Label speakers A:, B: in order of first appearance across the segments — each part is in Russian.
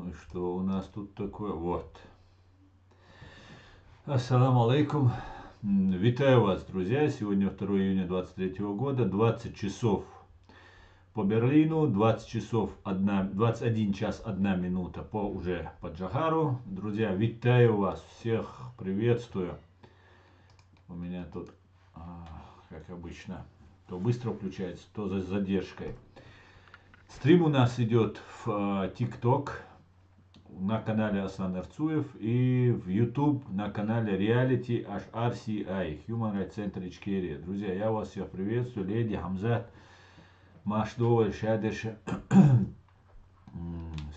A: и что у нас тут такое? Вот. Ассаламу алейкум. Витаю вас, друзья. Сегодня 2 июня 2023 года, 20 часов по Берлину, 20 часов 21 час 1 минута уже по Джахару. Друзья, витаю вас, всех приветствую. У меня тут, как обычно, то быстро включается, то с задержкой. Стрим у нас идет в TikTok на канале Аслан Арцуев и в YouTube на канале Reality HRCI, Human Rights Center Ичкерия. Друзья, я вас всех приветствую. Леди, Хамзат, Машдова, Шадеша.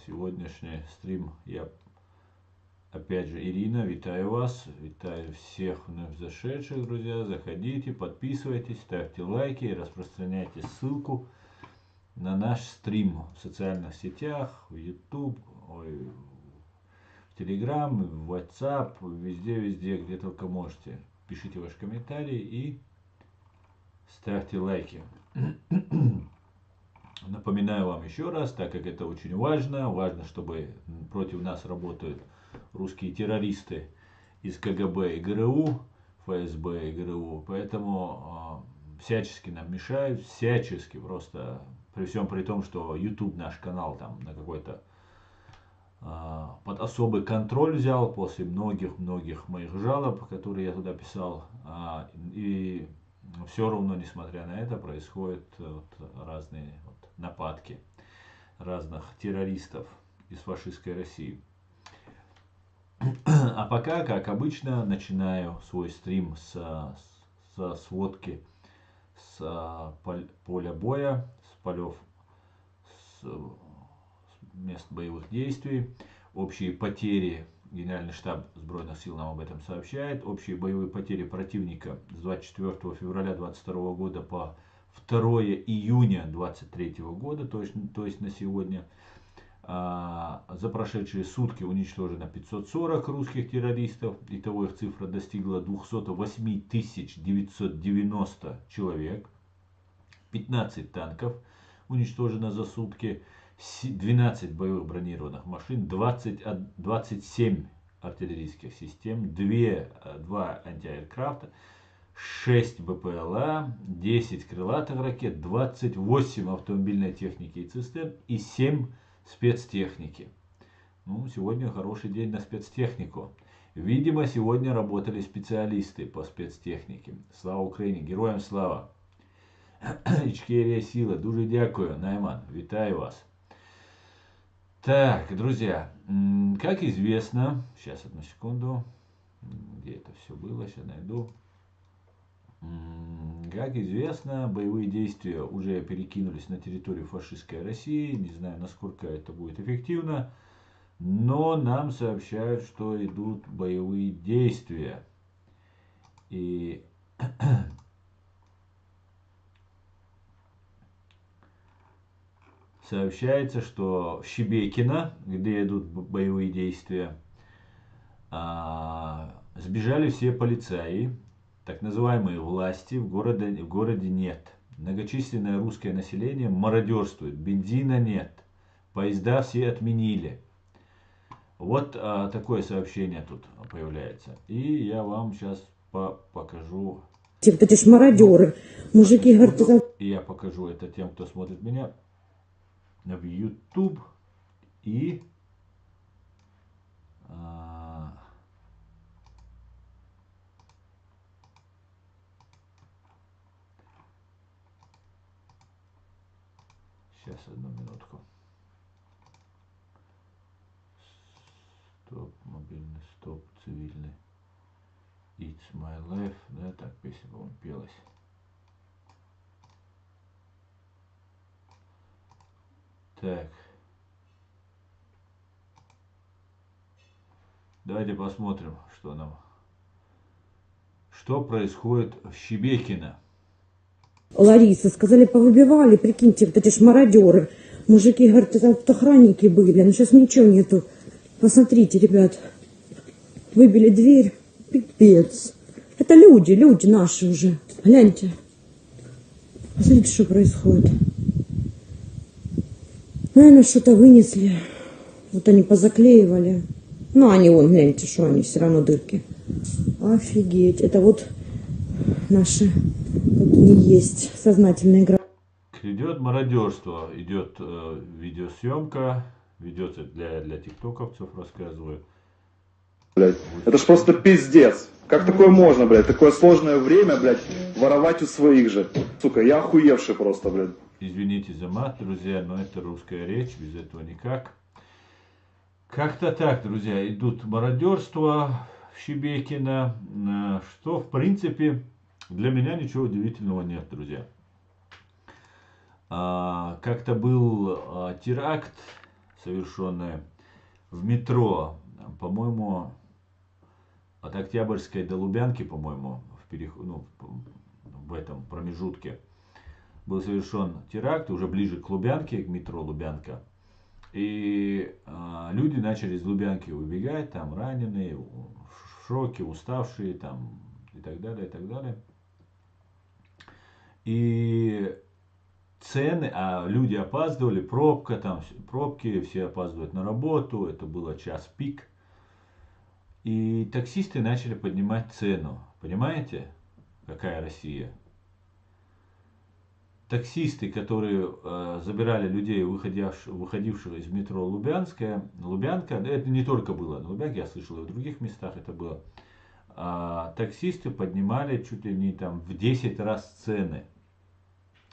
A: Сегодняшний стрим я, опять же, Ирина, витаю вас, витаю всех вновь зашедших, друзья. Заходите, подписывайтесь, ставьте лайки и распространяйте ссылку на наш стрим в социальных сетях, в YouTube, в Telegram, в WhatsApp, везде, где только можете. Пишите ваши комментарии и ставьте лайки. Напоминаю вам еще раз, так как это очень важно, чтобы против нас работают русские террористы из КГБ и ГРУ, ФСБ и ГРУ, поэтому всячески нам мешают, всячески просто, при всем при том, что YouTube наш канал там на какой-то под особый контроль взял после многих моих жалоб, которые я туда писал, и все равно, несмотря на это, происходят разные нападки разных террористов из фашистской России. А пока, как обычно, начинаю свой стрим со сводки с поля боя, с полев, с мест боевых действий. Общие потери, Генеральный штаб Сбройных сил нам об этом сообщает. Общие боевые потери противника с 24 февраля 2022 года по 2 июня 2023 года, то есть на сегодня. За прошедшие сутки уничтожено 540 русских террористов. Итого их цифра достигла 208 990 человек. 15 танков уничтожено за сутки. 12 боевых бронированных машин, 27 артиллерийских систем, 2 антиаэркрафта, 6 БПЛА, 10 крылатых ракет, 28 автомобильной техники и цистерн и 7 спецтехники. Ну, сегодня хороший день на спецтехнику. Видимо, сегодня работали специалисты по спецтехнике. Слава Украине, героям слава. Ичкерия сила, дуже дякую, Найман, витаю вас. Так, друзья, как известно, сейчас одну секунду, где это все было, сейчас найду. Как известно, боевые действия уже перекинулись на территорию фашистской России. Не знаю, насколько это будет эффективно, но нам сообщают, что идут боевые действия. И сообщается, что в Шебекино, где идут боевые действия, сбежали все полицаи, так называемые власти, в городе нет. Многочисленное русское население мародерствует, бензина нет, поезда все отменили. Вот такое сообщение тут появляется. И я вам сейчас покажу.
B: Это ж мародеры. Мужики говорят,
A: и я покажу это тем, кто смотрит меня в YouTube и сейчас одну минутку. Стоп, мобильный, стоп, цивильный. It's my life, да, так песня, по-моему, пелась. Так. Давайте посмотрим, что происходит в Шебекино.
B: Лариса, сказали, повыбивали, прикиньте, вот эти ж мародеры. Мужики говорят, это вот охранники были, но сейчас ничего нету. Посмотрите, ребят, выбили дверь, пипец. Это люди наши уже. Гляньте. Смотрите, что происходит. Наверное, что-то вынесли. Вот они позаклеивали. Ну, они вон, гляньте, что они, все равно дырки. Офигеть. Это вот наши, какие есть, сознательные граждане.
A: Идет мародерство, идет видеосъемка, ведется для тиктоковцев, рассказываю.
C: Блядь. Это ж просто пиздец. Как такое можно, блядь? Такое сложное время, блядь, воровать у своих же. Сука, я охуевший просто, блядь.
A: Извините за мат, друзья, но это русская речь, без этого никак. Как-то так, друзья, идут мародерства в Шебекино, что, в принципе, для меня ничего удивительного нет, друзья. Как-то был теракт, совершенный в метро, по-моему, от Октябрьской до Лубянки, по-моему, в этом промежутке был совершен теракт, уже ближе к Лубянке, к метро Лубянка. И люди начали из Лубянки убегать, там раненые, в шоке, уставшие, там и так далее, и так далее. И цены, а люди опаздывали, пробка, там пробки, все опаздывают на работу, это было час пик. И таксисты начали поднимать цену. Понимаете, какая Россия? Таксисты, которые забирали людей, выходивших из метро Лубянка, это не только было на Лубянке, я слышал и в других местах это было, таксисты поднимали чуть ли не там в 10 раз цены,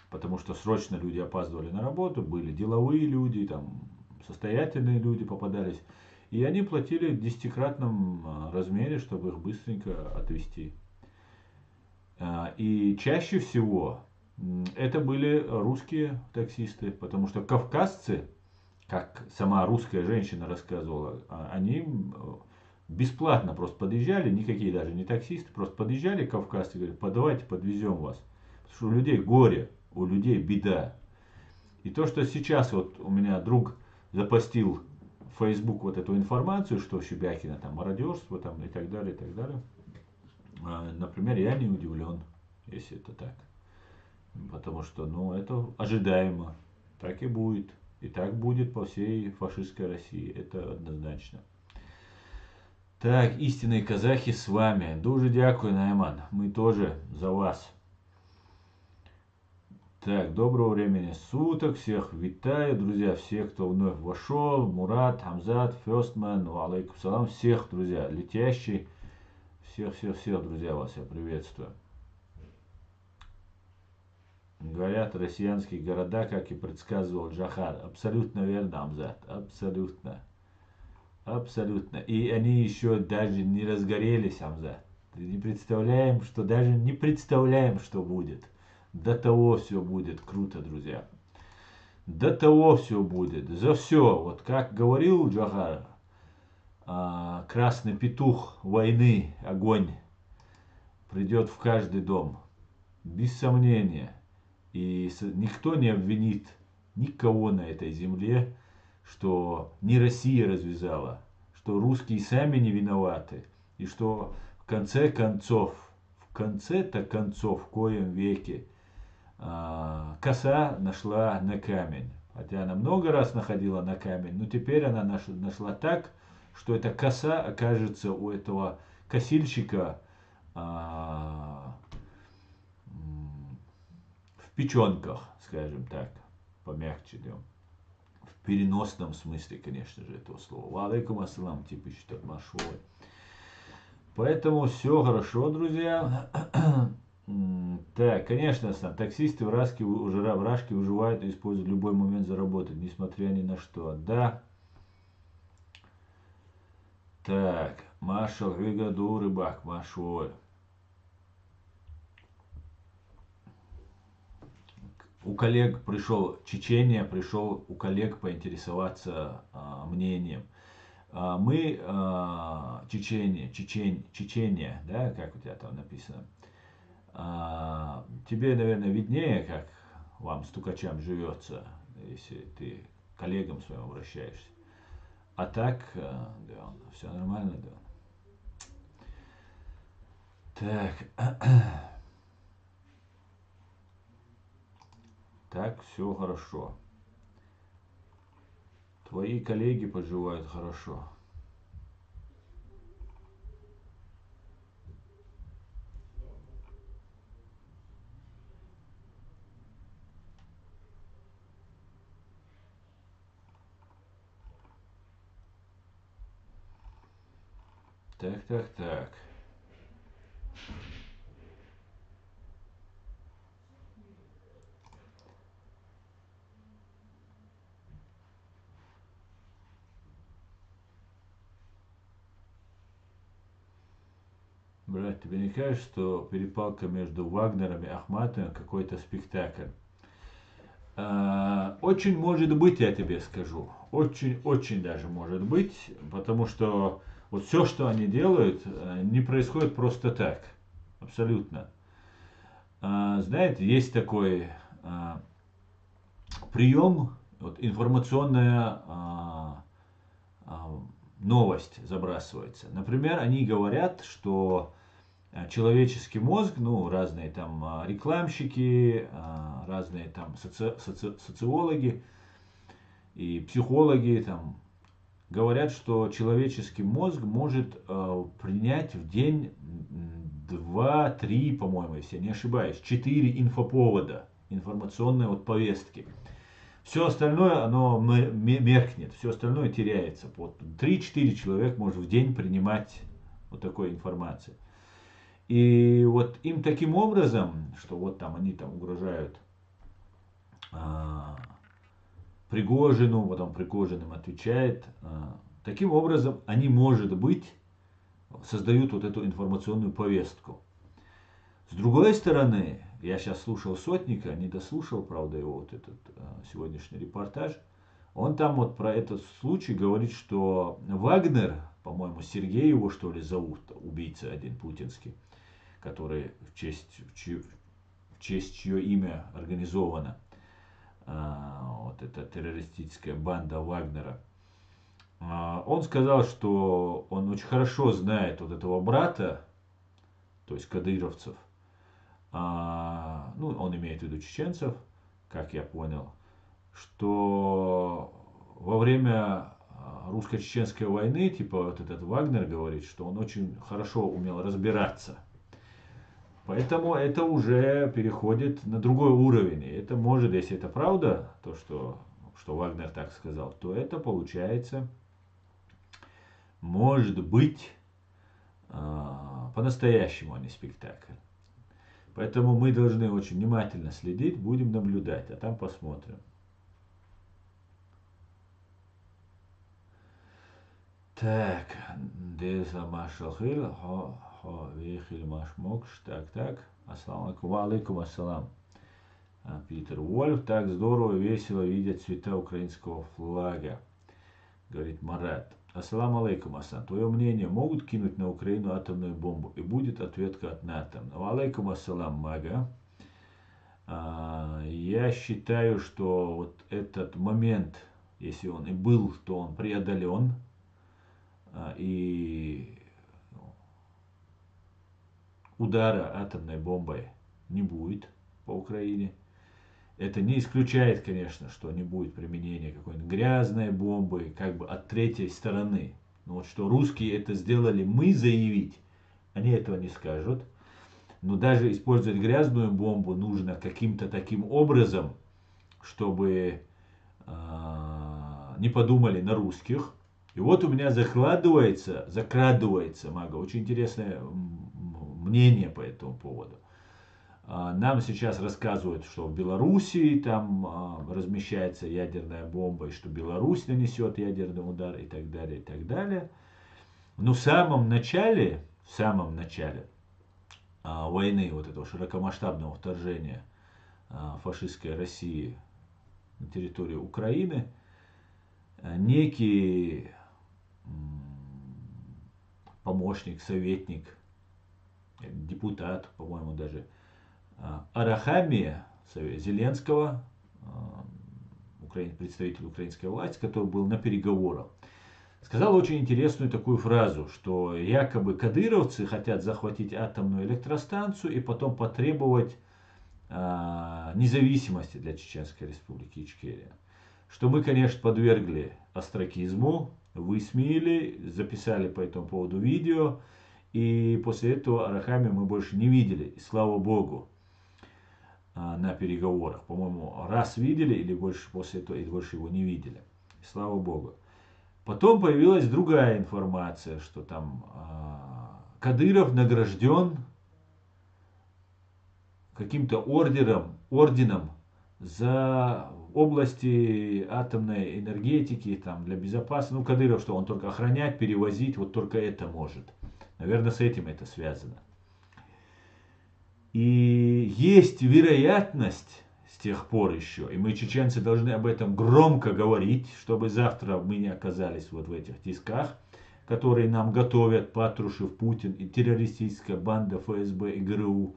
A: потому что срочно люди опаздывали на работу, были деловые люди, там состоятельные люди попадались, и они платили в 10-кратном размере, чтобы их быстренько отвезти. И чаще всего это были русские таксисты, потому что кавказцы, как сама русская женщина рассказывала, они бесплатно просто подъезжали, никакие даже не таксисты, просто подъезжали кавказцы и говорят, давайте подвезем вас. Потому что у людей горе, у людей беда. И то, что сейчас вот у меня друг запостил в Facebook вот эту информацию, что Шебякино там мародерство там, и так далее, например, я не удивлен, если это так. Потому что, это ожидаемо. Так и будет. И так будет по всей фашистской России. Это однозначно. Так, истинные казахи с вами. Дуже дякую, Найман. Мы тоже за вас. Так, доброго времени суток. Всех витаю, друзья. Всех, кто вновь вошел. Мурат, Хамзат, Фестман. Алейкум салам. Всех, друзья, летящий. Всех, друзья, вас я приветствую. Говорят, россиянские города, как и предсказывал Джохар. Абсолютно верно, Амзат. Абсолютно. Абсолютно. И они еще даже не разгорелись, Амзат. Не представляем, что будет. До того все будет круто, друзья. До того все будет. За все. Вот как говорил Джохар, красный петух войны, огонь, придет в каждый дом. Без сомнения. И никто не обвинит никого на этой земле, что не Россия развязала, что русские сами не виноваты, и что в конце-то концов, в коем веке коса нашла на камень. Хотя она много раз находила на камень, но теперь она нашла так, что эта коса окажется у этого косильщика в печенках, скажем так, помягче идем. В переносном смысле, конечно же, этого слова. Ва алейкум ассалам, типа считать машой. Поэтому все хорошо, друзья. Так, конечно, таксисты вражки выживают и используют любой момент заработать, несмотря ни на что. Да. Так, Маша, выгоду, рыбак, Машой. У коллег Чечения пришел у коллег поинтересоваться мнением. Мы, Чечения, да, как у тебя там написано, тебе, наверное, виднее, как вам, стукачам, живется, если ты к коллегам своим обращаешься. А так, да, все нормально, да. Так, все хорошо. Твои коллеги поживают хорошо. Так. Брат, тебе не кажется, что перепалка между Вагнером и Ахматовым какой-то спектакль? Очень может быть, я тебе скажу. Очень даже может быть, потому что вот все, что они делают, не происходит просто так. Абсолютно. Знаете, есть такой прием, вот, информационная новость забрасывается. Например, они говорят, что человеческий мозг, ну, разные там рекламщики, разные там социологи и психологи там говорят, что человеческий мозг может принять в день 2-3, по-моему, если я не ошибаюсь, 4 инфоповода, информационные вот повестки. Все остальное, оно меркнет, все остальное теряется. Вот 3-4 человек может в день принимать вот такой информации. И вот им таким образом, что вот там они там угрожают Пригожину, потом Пригожин им отвечает, таким образом они, может быть, создают вот эту информационную повестку. С другой стороны, я сейчас слушал Сотника, не дослушал, правда, его вот этот сегодняшний репортаж. Он там вот про этот случай говорит, что Вагнер, по-моему, Сергей его что ли зовут, убийца один путинский, который в честь чье имя организована вот эта террористическая банда Вагнера. Он сказал, что он очень хорошо знает вот этого брата, то есть кадыровцев. Ну, он имеет в виду чеченцев, как я понял, что во время русско-чеченской войны, типа вот этот Вагнер говорит, что он очень хорошо умел разбираться. Поэтому это уже переходит на другой уровень. И это может, если это правда, то, что Вагнер так сказал, то это получается, может быть, по-настоящему, а не спектакль. Поэтому мы должны очень внимательно следить, будем наблюдать, а там посмотрим. Так, Деза Машалхил, Вехиль Машмокш, так. Алейкум ассалам. Питер Вольф, так здорово, весело видеть цвета украинского флага, говорит Марат. Ассаламу алейкум, Асан. Твое мнение, могут кинуть на Украину атомную бомбу и будет ответка от НАТО? Алейкум ассалам, Мага. Я считаю, что вот этот момент, если он и был, то он преодолен. И удара атомной бомбой не будет по Украине. Это не исключает, конечно, что не будет применения какой-нибудь грязной бомбы, как бы от третьей стороны. Но вот что русские это сделали, мы заявить, они этого не скажут. Но даже использовать грязную бомбу нужно каким-то таким образом, чтобы не подумали на русских. И вот у меня закрадывается, Мага, очень интересное мнение по этому поводу. Нам сейчас рассказывают, что в Белоруссии там размещается ядерная бомба, и что Беларусь нанесет ядерный удар и так далее, и так далее. Но в самом начале войны, вот этого широкомасштабного вторжения фашистской России на территорию Украины, некий помощник, советник, депутат, по-моему, даже Арахамия Зеленского, представитель украинской власти, который был на переговорах, сказал очень интересную такую фразу, что якобы кадыровцы хотят захватить атомную электростанцию и потом потребовать независимости для Чеченской республики Ичкерия. что мы, конечно, подвергли остракизму, высмеяли, записали по этому поводу видео, и после этого Арахами мы больше не видели, и слава Богу, на переговорах. По-моему, раз видели, или больше после этого, или больше его не видели. И слава Богу. Потом появилась другая информация, что там Кадыров награжден каким-то орденом за области атомной энергетики, там, для безопасности. Ну, Кадыров, что он только охранять, перевозить, вот только это может. Наверное, с этим это связано. И есть вероятность с тех пор еще, и мы, чеченцы, должны об этом громко говорить, чтобы завтра мы не оказались вот в этих тисках, которые нам готовят Патрушев, Путин и террористическая банда ФСБ и ГРУ.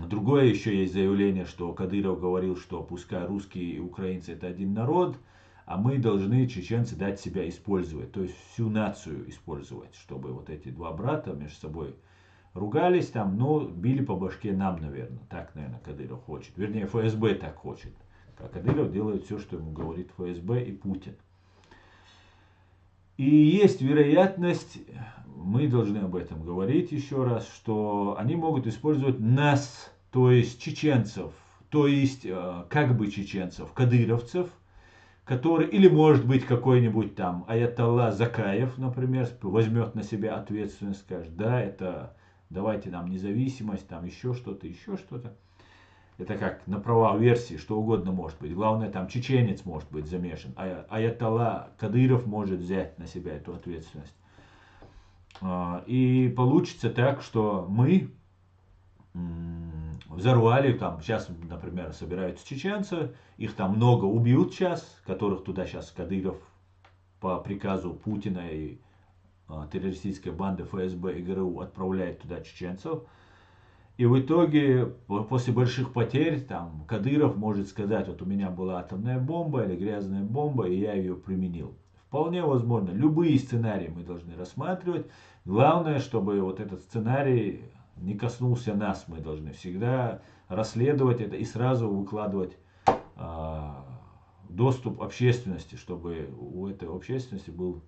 A: Другое еще есть заявление, что Кадыров говорил, что пускай русские и украинцы это один народ, а мы должны, чеченцы, дать себя использовать, то есть всю нацию использовать, чтобы вот эти два брата между собой ругались там, но били по башке нам, наверное. Так, наверное, Кадыров хочет. Вернее, ФСБ так хочет. А Кадыров делает все, что ему говорит ФСБ и Путин. И есть вероятность, мы должны об этом говорить еще раз, что они могут использовать нас, то есть чеченцев, то есть как бы чеченцев, кадыровцев, который, или может быть какой-нибудь там Аятолла Закаев, например, возьмет на себя ответственность, скажет, да, это давайте нам независимость, там еще что-то, еще что-то. Это как на правах версии, что угодно может быть. Главное, там чеченец может быть замешан. Аятолла Кадыров может взять на себя эту ответственность. И получится так, что мы взорвали, там сейчас, например, собираются чеченцы, их там много убьют сейчас, которых туда сейчас Кадыров по приказу Путина и террористической банды ФСБ и ГРУ отправляет туда чеченцев. И в итоге, после больших потерь, там, Кадыров может сказать, вот у меня была атомная бомба или грязная бомба, и я ее применил. Вполне возможно. Любые сценарии мы должны рассматривать. Главное, чтобы вот этот сценарий не коснулся нас. Мы должны всегда расследовать это и сразу выкладывать доступ общественности, чтобы у этой общественности был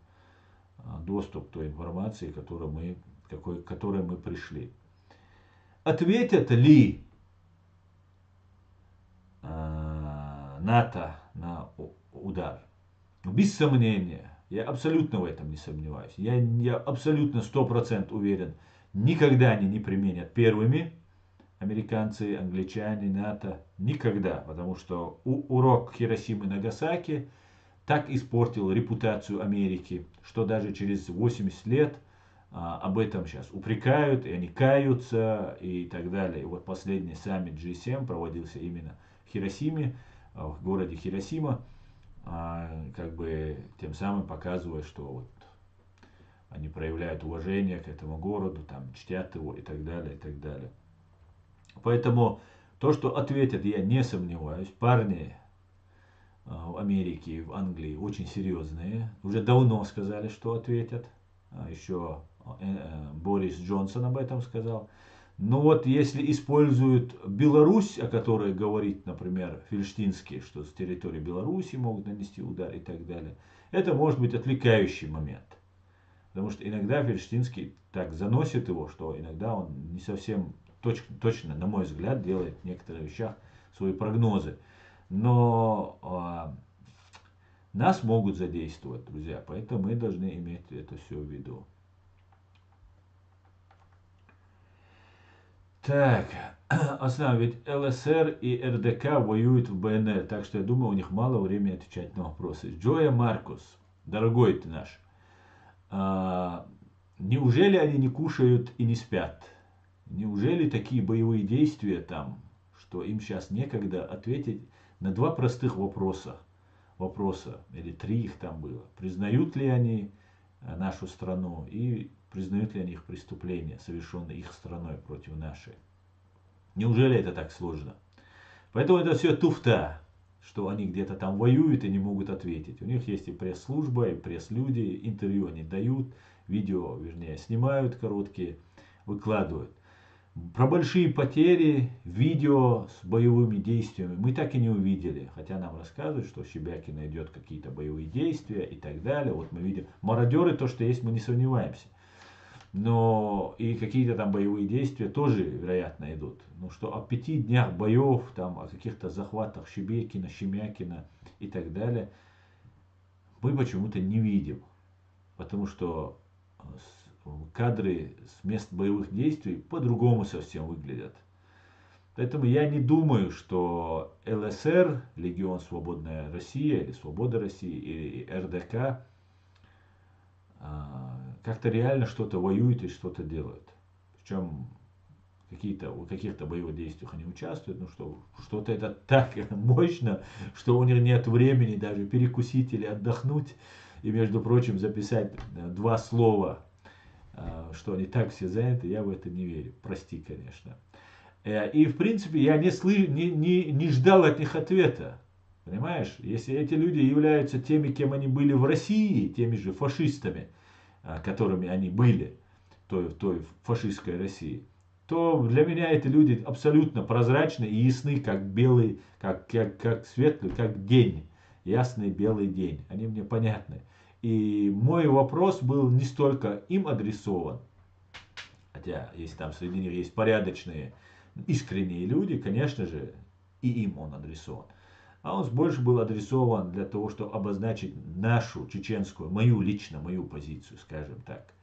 A: доступ к той информации, к которой мы пришли. Ответят ли НАТО на удар? Без сомнения. Я абсолютно в этом не сомневаюсь. Я абсолютно 100% уверен. Никогда они не применят первыми. Американцы, англичане, НАТО. Никогда. Потому что урок Хиросимы и Нагасаки так испортил репутацию Америки, что даже через 80 лет об этом сейчас упрекают, и они каются, и так далее. И вот последний саммит G7 проводился именно в Хиросиме, в городе Хиросима, как бы тем самым показывая, что вот они проявляют уважение к этому городу, там, чтят его и так далее, и так далее. Поэтому то, что ответят, я не сомневаюсь. Парни в Америке и в Англии очень серьезные. Уже давно сказали, что ответят. Еще Борис Джонсон об этом сказал. Но вот если используют Беларусь, о которой говорит, например, Фельштинский, что с территории Беларуси могут нанести удар и так далее, это может быть отвлекающий момент. Потому что иногда Фельштинский так заносит его, что иногда он не совсем точно, на мой взгляд, делает в некоторых вещах свои прогнозы. Но нас могут задействовать, друзья, поэтому мы должны иметь это все в виду. Так, Аслан, ведь ЛСР и РДК воюют в БНР, так что я думаю, у них мало времени отвечать на вопросы. Джоя Маркус, дорогой ты наш, неужели они не кушают и не спят? Неужели такие боевые действия там, что им сейчас некогда ответить на два простых вопроса, или три их там было. Признают ли они нашу страну и признают ли они их преступления, совершенные их страной против нашей? Неужели это так сложно? Поэтому это все туфта, что они где-то там воюют и не могут ответить. У них есть и пресс-служба, и пресс-люди, интервью они дают, видео, вернее, снимают короткие, выкладывают. Про большие потери, видео с боевыми действиями мы так и не увидели. Хотя нам рассказывают, что Шебякина идет какие-то боевые действия и так далее. Вот мы видим. Мародеры, то, что есть, мы не сомневаемся. Но и какие-то там боевые действия тоже, вероятно, идут. Ну что о 5 днях боев, там, о каких-то захватах Шебекина, Шемякина и так далее, мы почему-то не видим. Потому что кадры с мест боевых действий по-другому совсем выглядят. Поэтому я не думаю, что ЛСР, Легион Свободная Россия, или Свобода России, или РДК как-то реально что-то воюют и что-то делают. Причем в каких-то боевых действиях они участвуют, ну что-то это так мощно, что у них нет времени даже перекусить или отдохнуть. И, между прочим, записать 2 слова, что они так все заняты, я в это не верю. Прости, конечно. И, в принципе, я не ждал от них ответа. Понимаешь, если эти люди являются теми, кем они были в России, теми же фашистами, которыми они были, той фашистской России, то для меня эти люди абсолютно прозрачны и ясны, как белый, как светлый, как день, ясный белый день. Они мне понятны. И мой вопрос был не столько им адресован, хотя если там среди них есть порядочные, искренние люди, конечно же, и им он адресован. А он больше был адресован для того, чтобы обозначить нашу чеченскую, мою позицию, скажем так.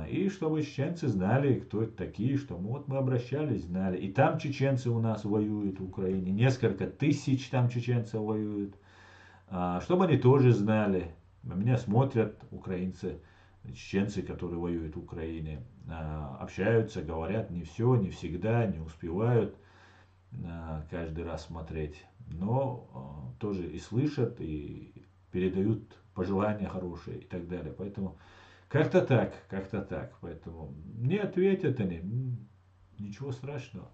A: И чтобы чеченцы знали, кто это такие, что вот мы обращались, знали. И там чеченцы у нас воюют в Украине, несколько тысяч там чеченцев воюют. Чтобы они тоже знали. Меня смотрят украинцы, чеченцы, которые воюют в Украине. Общаются, говорят не все, не всегда, не успевают каждый раз смотреть. Но тоже и слышат, и передают пожелания хорошие и так далее. Поэтому как-то так. Поэтому не ответят они, ничего страшного.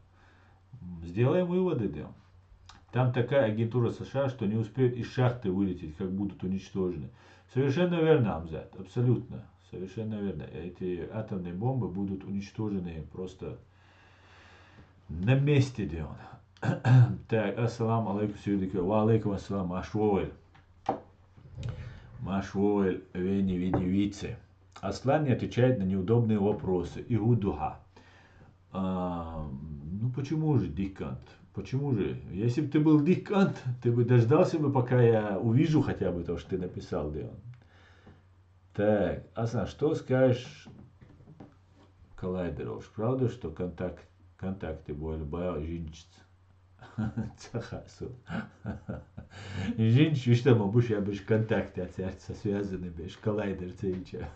A: Сделаем выводы, да. Там такая агентура США, что не успеют из шахты вылететь, как будут уничтожены. Совершенно верно, Амзат, абсолютно. Совершенно верно. Эти атомные бомбы будут уничтожены просто на месте, где он. Так, ассаламу алейкум, сюдики. Ва алейкум ассалам, Машвоэль. Машвоэль, вени видевицы. Аслан не отвечает на неудобные вопросы. Игудуха. Ну почему же, Дикант? Почему же? Если бы ты был Дикант, ты бы дождался бы, пока я увижу хотя бы то, что ты написал, Деон. Так, Аслан, что скажешь, Коллайдеров? Правда, что контакты Буэльба жінчиць? Цахасу. Жінч, что мабуть, я бишь контакты от сердца связаны, бишь, Коллайдер цейча.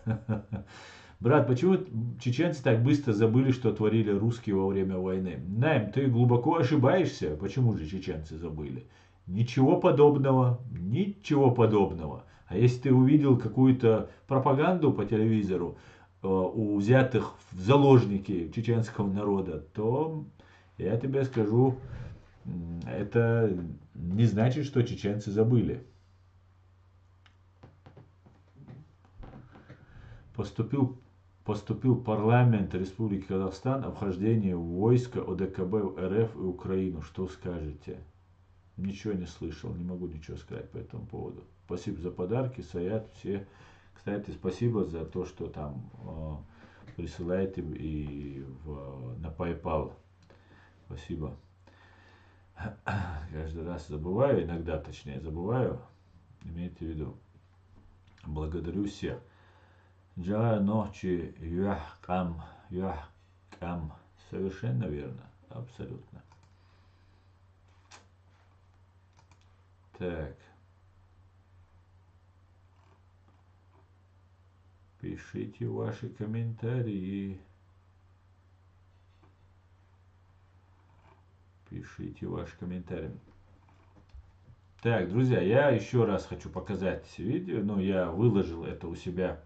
A: Брат, почему чеченцы так быстро забыли, что творили русские во время войны? Найм, ты глубоко ошибаешься. Почему же чеченцы забыли? Ничего подобного. Ничего подобного. А если ты увидел какую-то пропаганду по телевизору у взятых в заложники чеченского народа, то я тебе скажу, это не значит, что чеченцы забыли. Поступил парламент Республики Казахстан о вхождении войска ОДКБ в РФ и Украину. Что скажете? Ничего не слышал, не могу ничего сказать по этому поводу. Спасибо за подарки, Саят, все. Кстати, спасибо за то, что там присылаете и на PayPal. Спасибо. Каждый раз забываю, иногда точнее забываю. Имейте в виду. Благодарю всех. Джа ночи юахкам. Совершенно верно. Абсолютно. Так. Пишите ваши комментарии. Пишите ваши комментарии. Так, друзья, я еще раз хочу показать видео. Ну, я выложил это у себя.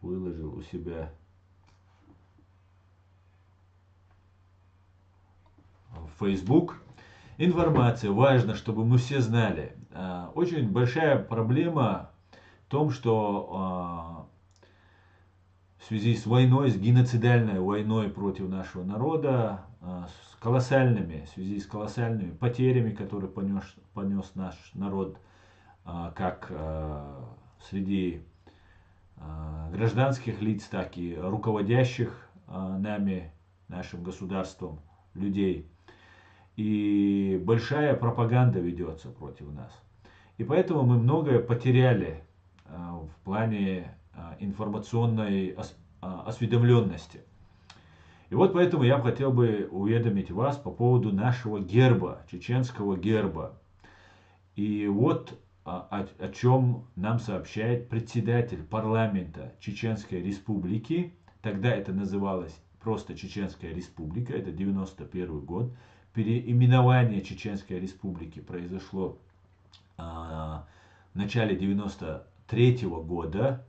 A: Выложил у себя в Facebook. Информация. Важно, чтобы мы все знали. Очень большая проблема том, что в связи с войной, с геноцидальной войной против нашего народа, в связи с колоссальными потерями, которые понес наш народ, как среди гражданских лиц, так и руководящих нами, нашим государством людей. И большая пропаганда ведется против нас. И поэтому мы многое потеряли в плане информационной осведомленности. И вот поэтому я хотел бы уведомить вас по поводу нашего герба, чеченского герба. И вот о чем нам сообщает председатель парламента Чеченской Республики. Тогда это называлось просто Чеченская Республика, это 91 год. Переименование Чеченской Республики произошло в начале 93 года,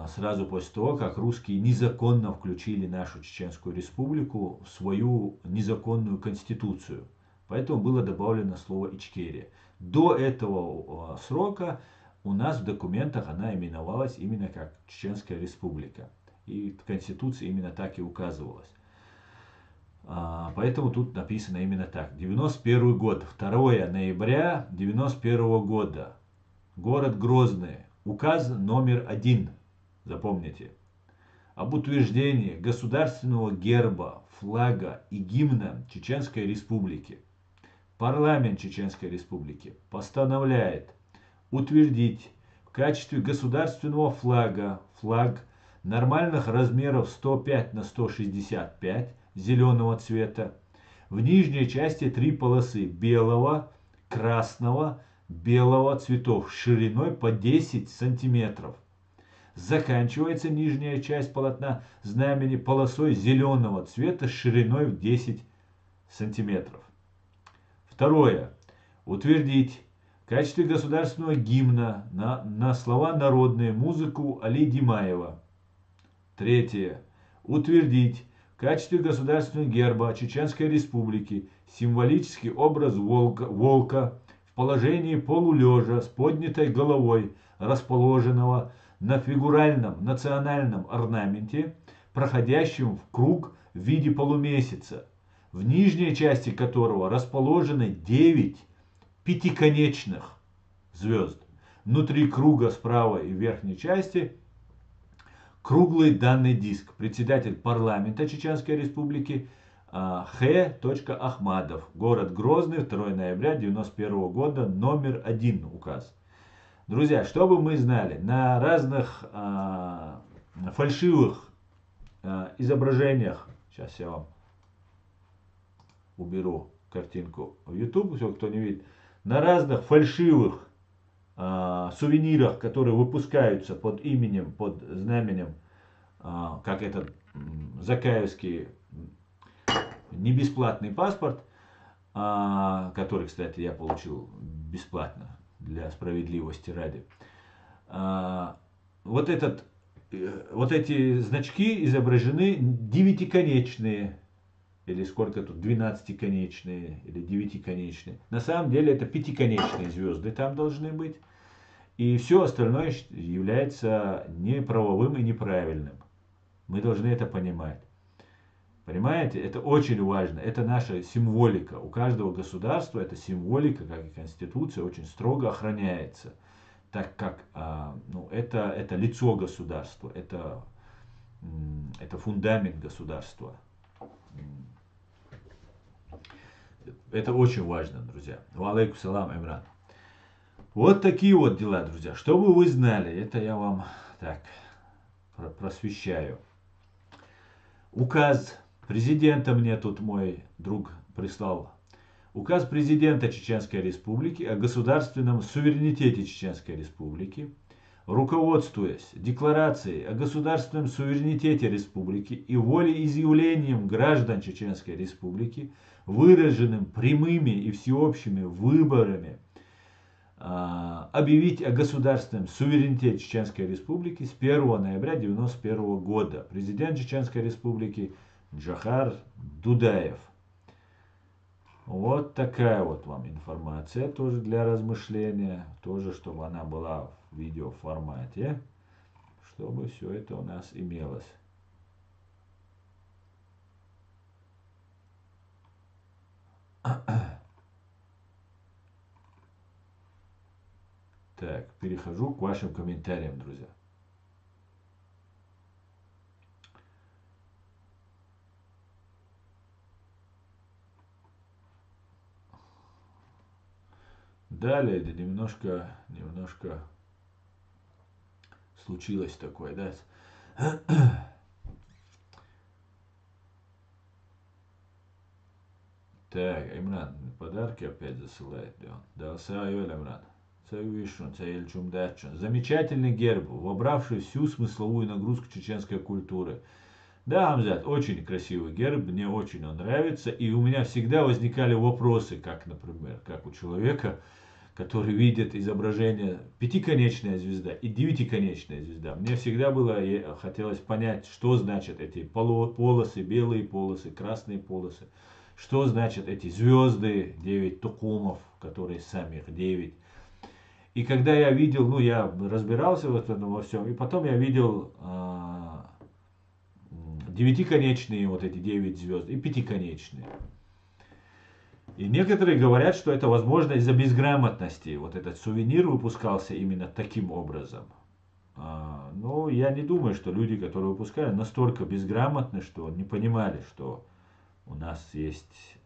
A: сразу после того, как русские незаконно включили нашу Чеченскую Республику в свою незаконную конституцию. Поэтому было добавлено слово Ичкерия. До этого срока у нас в документах она именовалась именно как Чеченская Республика. И в Конституции именно так и указывалось. Поэтому тут написано именно так. 91 год, 2 ноября 91 года. Город Грозный. Указ номер 1. Запомните. Об утверждении государственного герба, флага и гимна Чеченской Республики. Парламент Чеченской Республики постановляет утвердить в качестве государственного флага флаг нормальных размеров 105 на 165 зеленого цвета. В нижней части 3 полосы белого, красного, белого цветов шириной по 10 сантиметров. Заканчивается нижняя часть полотна знамени полосой зеленого цвета шириной в 10 сантиметров. Второе. Утвердить в качестве государственного гимна на слова народные музыку Али Димаева. Третье. Утвердить в качестве государственного герба Чеченской Республики символический образ волка в положении полулежа с поднятой головой, расположенного на фигуральном национальном орнаменте, проходящем в круг в виде полумесяца, в нижней части которого расположены 9 пятиконечных звезд. Внутри круга справа и в верхней части круглый данный диск. Председатель парламента Чеченской Республики Х. Ахмадов. Город Грозный, 2 ноября 1991 года, номер 1 указ. Друзья, чтобы мы знали, на разных фальшивых изображениях, сейчас я вам уберу картинку в YouTube, все, кто не видит, на разных фальшивых сувенирах, которые выпускаются под именем, под знаменем, как этот закаевский небесплатный паспорт, который, кстати, я получил бесплатно для справедливости ради. Вот эти значки изображены девятиконечные, или сколько тут, 12-конечные, или 9-конечные. На самом деле это пятиконечные звезды там должны быть. И все остальное является неправовым и неправильным. Мы должны это понимать. Понимаете, это очень важно. Это наша символика. У каждого государства эта символика, как и Конституция, очень строго охраняется. Так как это лицо государства, это фундамент государства. Это очень важно, друзья. Ва алейкум салам, Имран. Вот такие вот дела, друзья. Чтобы вы знали, это я вам так просвещаю. Указ президента мне тут мой друг прислал. Указ президента Чеченской Республики о государственном суверенитете Чеченской Республики, руководствуясь декларацией о государственном суверенитете Республики и волеизъявлением граждан Чеченской Республики, выраженным прямыми и всеобщими выборами, объявить о государственном суверенитете Чеченской Республики с 1 ноября 1991 года. Президент Чеченской Республики Джохар Дудаев. Вот такая вот вам информация, тоже для размышления, тоже чтобы она была в видеоформате, чтобы все это у нас имелось. Так, перехожу к вашим комментариям, друзья. Далее, да, немножко случилось такое, да. Так, Имран, подарки опять засылает. Да, Саюэль Имран. Замечательный герб, вобравший всю смысловую нагрузку чеченской культуры. Да, Амзат, очень красивый герб, мне очень он нравится. И у меня всегда возникали вопросы, как, например, как у человека, который видит изображение пятиконечная звезда и девятиконечная звезда. Мне всегда хотелось понять, что значат эти полосы, белые полосы, красные полосы. Что значат эти звезды, 9 тукумов, которые самих 9. И когда я видел, ну я разбирался в этом во всем, и потом я видел девятиконечные вот эти 9 звезд и пятиконечные. И некоторые говорят, что это возможно из-за безграмотности. Вот этот сувенир выпускался именно таким образом. Но я не думаю, что люди, которые выпускали, настолько безграмотны, что не понимали, что у нас есть...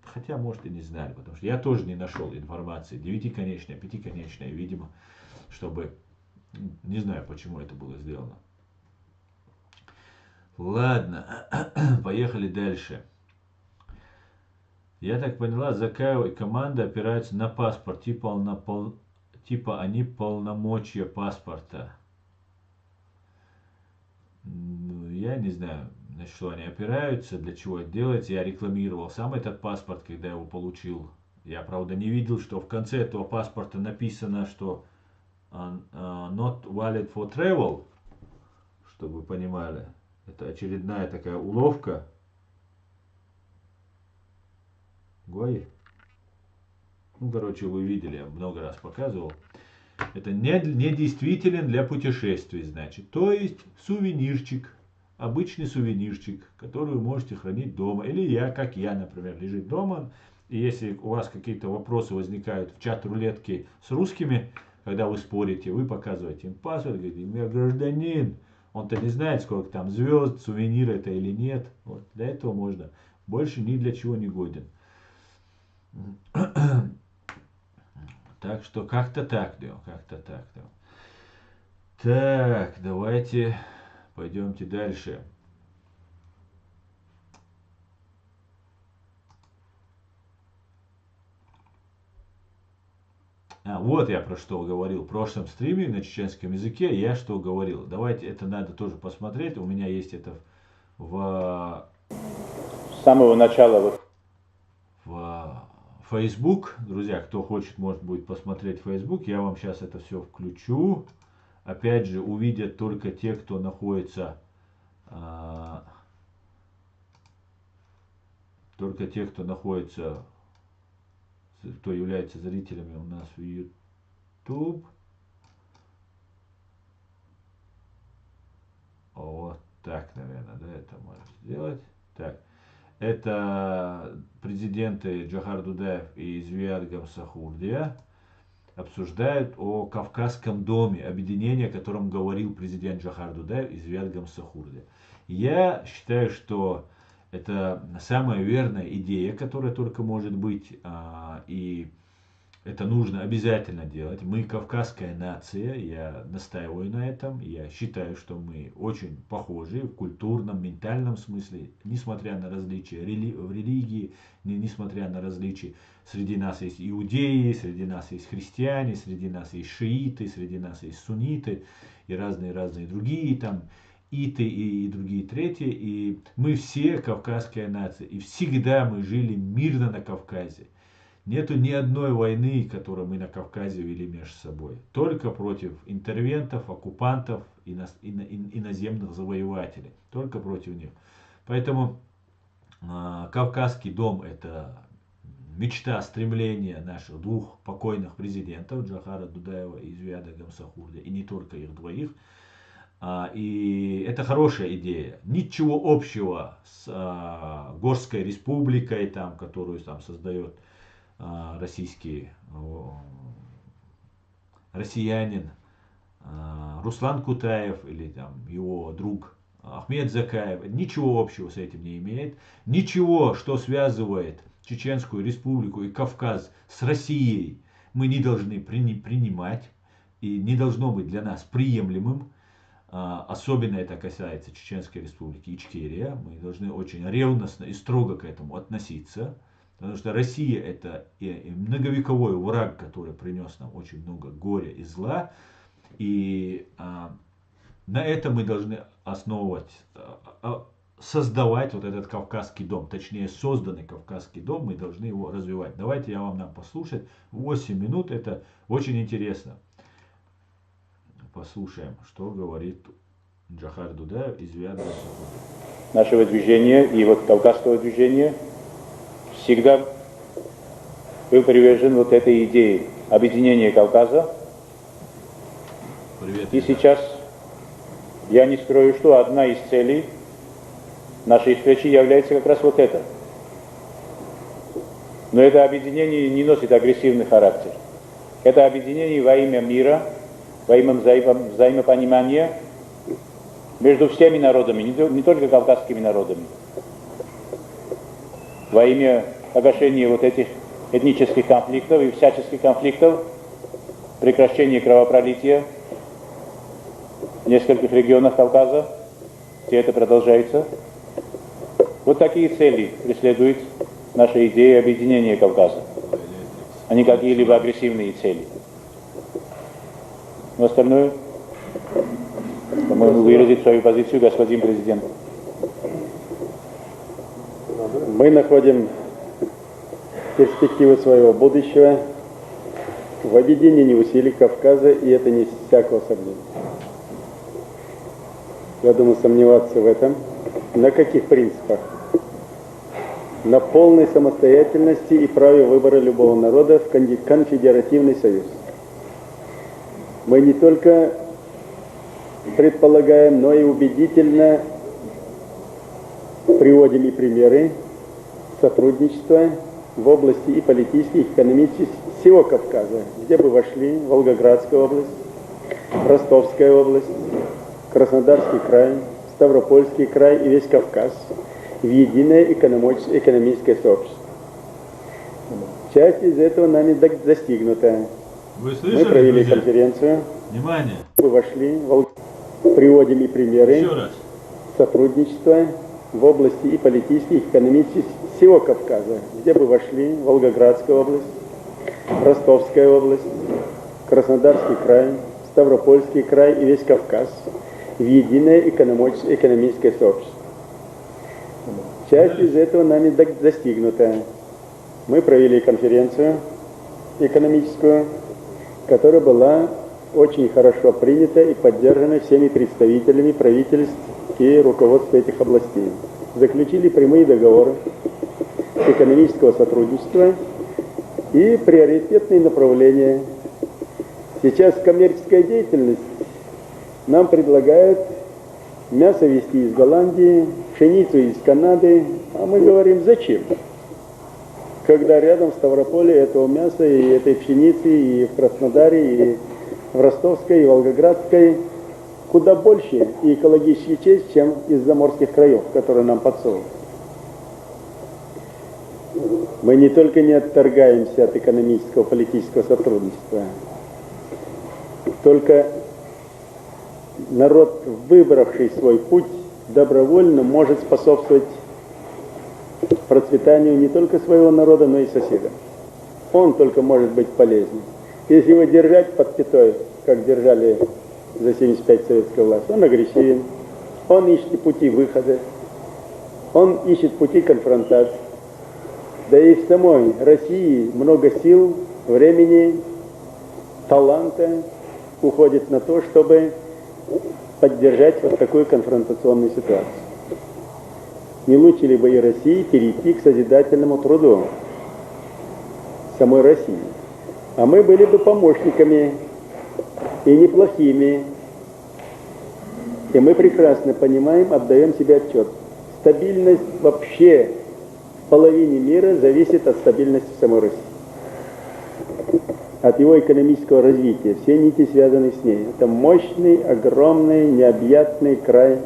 A: Хотя, может, и не знали, потому что я тоже не нашел информации. Девятиконечная, пятиконечная, видимо, чтобы... Не знаю, почему это было сделано. Ладно, поехали дальше. Я так поняла, Закаева и команда опираются на паспорт, типа они полномочия паспорта. Ну, я не знаю, на что они опираются, для чего это делается. Я рекламировал сам этот паспорт, когда его получил. Я, правда, не видел, что в конце этого паспорта написано, что not valid for travel, чтобы вы понимали. Это очередная такая уловка. Гои. Ну, короче, вы видели, я много раз показывал. Это не действителен для путешествий, значит. То есть сувенирчик, обычный сувенирчик, который вы можете хранить дома. Или как я, например, лежит дома. И если у вас какие-то вопросы возникают в чат-рулетке с русскими, когда вы спорите, вы показываете им паспорт, говорите, я гражданин. Он-то не знает, сколько там звезд, сувенир это или нет. Вот, для этого можно. Больше ни для чего не годен. Так что как-то так, да, как-то так, да. Так, давайте пойдемте дальше. Вот я про что говорил в прошлом стриме на чеченском языке. Я что говорил. Давайте, это надо тоже посмотреть. У меня есть это
D: с самого начала.
A: В Facebook. Друзья, кто хочет, может будет посмотреть Facebook. Я вам сейчас это все включу. Опять же, увидят только те, кто находится... Только те, кто находится... Кто является зрителями у нас в YouTube. Вот так, наверное, да, это можно сделать. Так. Это президенты Джохар Дудаев и Зviad Gamsahurdia обсуждают о Кавказском доме, объединении, о котором говорил президент Джохар Дудаев и Зviad Gamsahurdia. Я считаю, что это самая верная идея, которая только может быть, и это нужно обязательно делать. Мы кавказская нация, я настаиваю на этом. Я считаю, что мы очень похожи в культурном, ментальном смысле, несмотря на различия в религии, несмотря на различия. Среди нас есть иудеи, среди нас есть христиане, среди нас есть шииты, среди нас есть сунниты и разные другие там. Иты и другие третьи, и мы все кавказская нация, и всегда мы жили мирно на Кавказе. Нету ни одной войны, которую мы на Кавказе вели между собой. Только против интервентов, оккупантов, иноземных завоевателей. Только против них. Поэтому Кавказский дом это мечта, стремление наших двух покойных президентов, Джохара Дудаева и Зиада Гамсахурди, и не только их двоих. И это хорошая идея. Ничего общего с Горской республикой, там, которую там создает россиянин Руслан Кутаев или там его друг Ахмед Закаев. Ничего общего с этим не имеет. Ничего, что связывает Чеченскую республику и Кавказ с Россией, мы не должны принимать и не должно быть для нас приемлемым. Особенно это касается Чеченской республики Ичкерия. Мы должны очень ревностно и строго к этому относиться. Потому что Россия это и многовековой враг, который принес нам очень много горя и зла. И на этом мы должны основывать, создавать вот этот Кавказский дом. Точнее, созданный Кавказский дом, мы должны его развивать. Давайте я вам дам послушать. 8 минут, это очень интересно. Послушаем, что говорит Джохар Дудаев из Зиада.
D: Нашего движения и вот кавказского движения всегда был привержен вот этой идее объединения Кавказа.
A: Привет,
D: и сейчас я не скрою, что одна из целей нашей встречи является как раз вот это. Но это объединение не носит агрессивный характер. Это объединение во имя мира, во имя взаимопонимания между всеми народами, не только кавказскими народами. Во имя погашения вот этих этнических конфликтов и всяческих конфликтов, прекращения кровопролития в нескольких регионах Кавказа, где это продолжается. Вот такие цели преследует наша идея объединения Кавказа, а не какие-либо агрессивные цели. Но остальное, по-моему, выразит свою позицию господин президент.
E: Мы находим перспективы своего будущего в объединении усилий Кавказа, и это не всякого сомнения. Я думаю, сомневаться в этом. На каких принципах? На полной самостоятельности и праве выбора любого народа в конфедеративный союз. Мы не только предполагаем, но и убедительно приводим и примеры сотрудничества в области и политических, и экономических всего Кавказа, где бы вошли Волгоградская область, Ростовская область, Краснодарский край, Ставропольский край и весь Кавказ в единое экономическое сообщество. Часть из этого нами достигнута.
A: Вы слышали,
E: Мы провели
A: друзья?
E: конференцию.
A: Внимание.
E: Мы вошли, приводим и примеры
A: Еще раз.
E: сотрудничества в области и политических, и экономических всего Кавказа, где бы вошли Волгоградская область, Ростовская область, Краснодарский край, Ставропольский край и весь Кавказ в единое экономическое сообщество. Часть из этого нами достигнута. Мы провели конференцию экономическую, которая была очень хорошо принята и поддержана всеми представителями правительств и руководства этих областей. Заключили прямые договоры экономического сотрудничества и приоритетные направления. Сейчас коммерческая деятельность нам предлагают мясо везти из Голландии, пшеницу из Канады, а мы говорим, зачем? Когда рядом в Ставрополе этого мяса и этой пшеницы, и в Краснодаре, и в Ростовской, и Волгоградской куда больше и экологически честь, чем из заморских краев, которые нам подсовывают. Мы не только не отторгаемся от экономического, политического сотрудничества, только народ, выбравший свой путь, добровольно может способствовать процветанию не только своего народа, но и соседа. Он только может быть полезен. Если его держать под пятой, как держали за 75 советская власть, он агрессивен, он ищет пути выхода, он ищет пути конфронтации. Да и в самой России много сил, времени, таланта уходит на то, чтобы поддержать вот такую конфронтационную ситуацию. Не лучше ли бы и России перейти к созидательному труду? самой России. А мы были бы помощниками и неплохими. И мы прекрасно понимаем, отдаем себе отчет. Стабильность вообще в половине мира зависит от стабильности самой России. От его экономического развития. Все нити связаны с ней. Это мощный, огромный, необъятный край,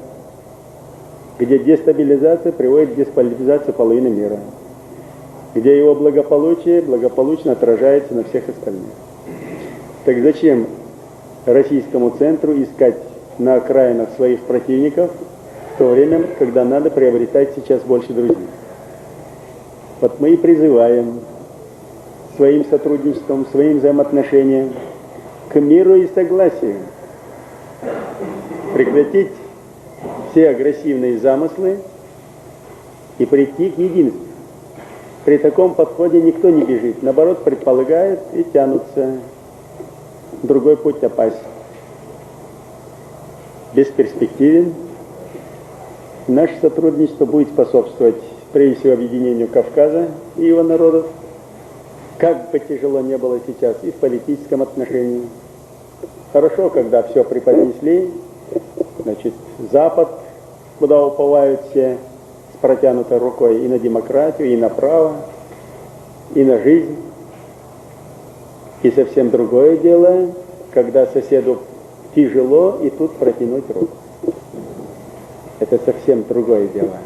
E: где дестабилизация приводит к дестабилизации половины мира. Где его благополучие благополучно отражается на всех остальных. Так зачем российскому центру искать на окраинах своих противников, в то время, когда надо приобретать сейчас больше друзей? Вот мы и призываем своим сотрудничеством, своим взаимоотношениям к миру и согласию. Прекратить все агрессивные замыслы и прийти к единству. При таком подходе никто не бежит, наоборот, предполагает и тянутся. Другой путь опасен. Бесперспективен. Наше сотрудничество будет способствовать, прежде всего, объединению Кавказа и его народов, как бы тяжело не было сейчас, и в политическом отношении. Хорошо, когда все преподнесли, значит, Запад, куда уповают все, с протянутой рукой и на демократию, и на право, и на жизнь. И совсем другое дело, когда соседу тяжело, и тут протянуть руку. Это совсем другое дело.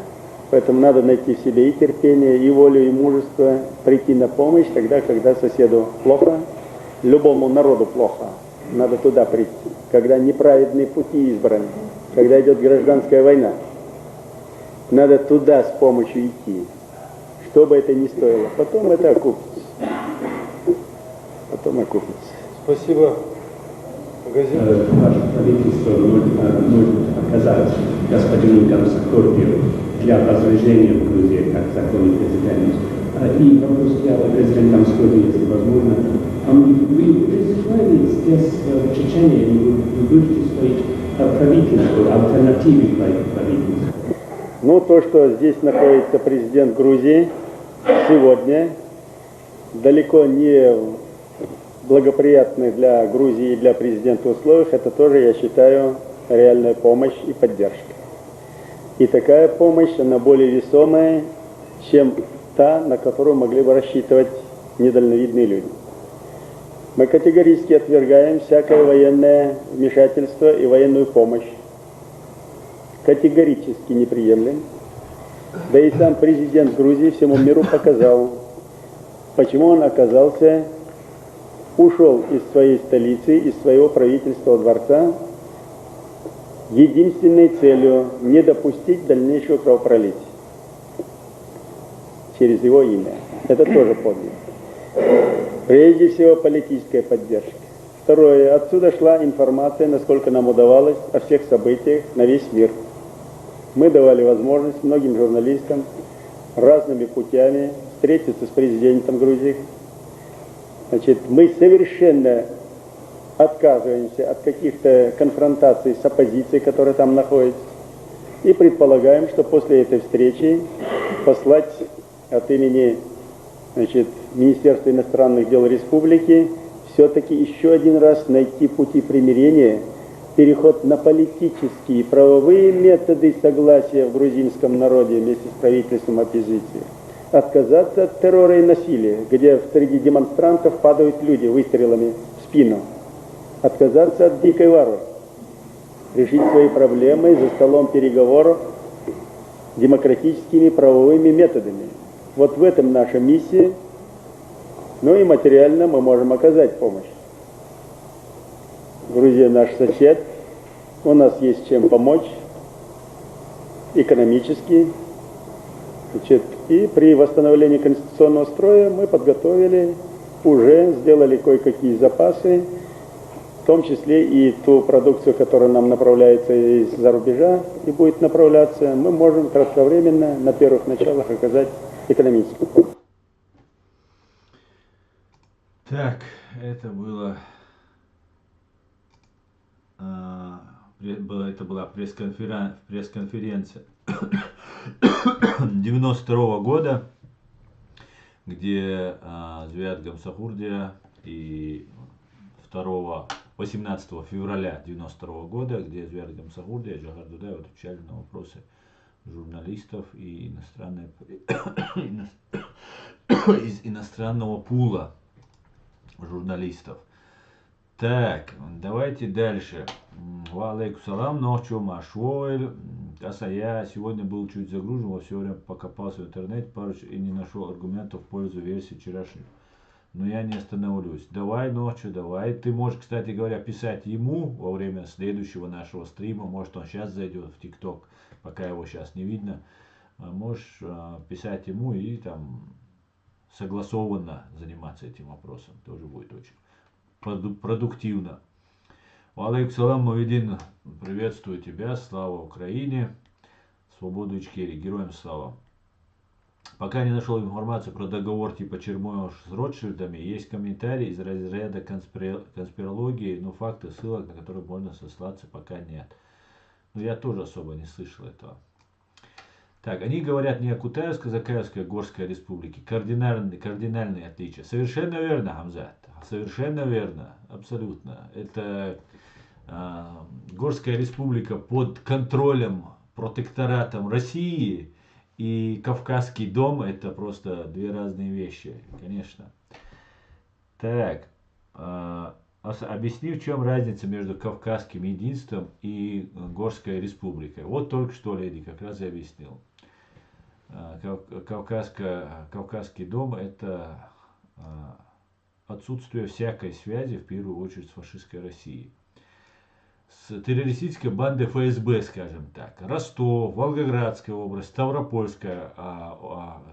E: Поэтому надо найти в себе и терпение, и волю, и мужество, прийти на помощь тогда, когда соседу плохо, любому народу плохо. Надо туда прийти, когда неправедные пути избраны, когда идет гражданская война. Надо туда с помощью идти, что бы это ни стоило. Потом это окупится. Потом окупится.
F: Спасибо. Газета.
G: Ваше правительство может оказать господину Гамсакурдию для возрождения в Грузии как законный президент. И вопрос для президента Гамсакурдии, если возможно. Вы призывали здесь, в Чечне, вы будете строить правительство, альтернативы правительству?
E: Ну, то, что здесь находится президент Грузии сегодня, далеко не благоприятных для Грузии и для президента условиях, это тоже, я считаю, реальная помощь и поддержка. И такая помощь, она более весомая, чем та, на которую могли бы рассчитывать недальновидные люди. Мы категорически отвергаем всякое военное вмешательство и военную помощь. Категорически не приемлем. Да и сам президент Грузии всему миру показал, почему он ушел из своей столицы, из своего правительственного дворца, единственной целью не допустить дальнейшего кровопролития через его имя. Это тоже подвиг. Прежде всего, политическая поддержка. Второе. Отсюда шла информация, насколько нам удавалось, о всех событиях на весь мир. Мы давали возможность многим журналистам разными путями встретиться с президентом Грузии. Значит, мы совершенно отказываемся от каких-то конфронтаций с оппозицией, которая там находится, и предполагаем, что после этой встречи послать от имени, значит, Министерства иностранных дел Республики все-таки еще один раз найти пути примирения, переход на политические и правовые методы согласия в грузинском народе вместе с правительством оппозиции. Отказаться от террора и насилия, где среди демонстрантов падают люди выстрелами в спину. Отказаться от дикой варварства. Решить свои проблемы за столом переговоров демократическими правовыми методами. Вот в этом наша миссия. Ну и материально мы можем оказать помощь. Грузия наш сосед. У нас есть чем помочь. Экономически. Значит, и при восстановлении конституционного строя мы подготовили, уже сделали кое-какие запасы, в том числе и ту продукцию, которая нам направляется из-за рубежа и будет направляться, мы можем кратковременно на первых началах оказать экономическую помощь.
A: Так, это была пресс-конференция 92 года где Зviad Gamsahurdia и 18 февраля 1992 года, где Зviad Gamsahurdia и Джохар Дудаев отвечали на вопросы журналистов и из иностранного пула журналистов. Так, давайте дальше. Валейкум салам, ночью Машуэль. Я сегодня был чуть загружен, во все время покопался в интернете и не нашел аргументов в пользу версии вчерашней. Но я не остановлюсь. Давай ночью, давай. Ты можешь, кстати говоря, писать ему во время следующего нашего стрима. Может, он сейчас зайдет в ТикТок, пока его сейчас не видно. Можешь писать ему и там согласованно заниматься этим вопросом. Тоже будет очень продуктивно. Алейкум салам, Мавидин, приветствую тебя, слава Украине, свободу Ичкерии, героям слава. Пока не нашел информацию про договор типа Чермоева с Ротшильдами, есть комментарии из разряда конспирологии, но факты, ссылок, на которые можно сослаться, пока нет. Но я тоже особо не слышал этого. Так, они говорят не о Кутаевско-Закаевской Горской республике. Кардинальные отличия. Совершенно верно, Хамзат. Совершенно верно. Абсолютно. Это Горская республика под контролем, протекторатом России и Кавказский дом. Это просто две разные вещи. Конечно. Так. Объясни, в чем разница между Кавказским единством и Горской республикой. Вот только что, леди, как раз и объяснил. Кавказский дом – это отсутствие всякой связи, в первую очередь, с фашистской Россией. С террористической бандой ФСБ, скажем так. Ростов, Волгоградская область, Ставропольская,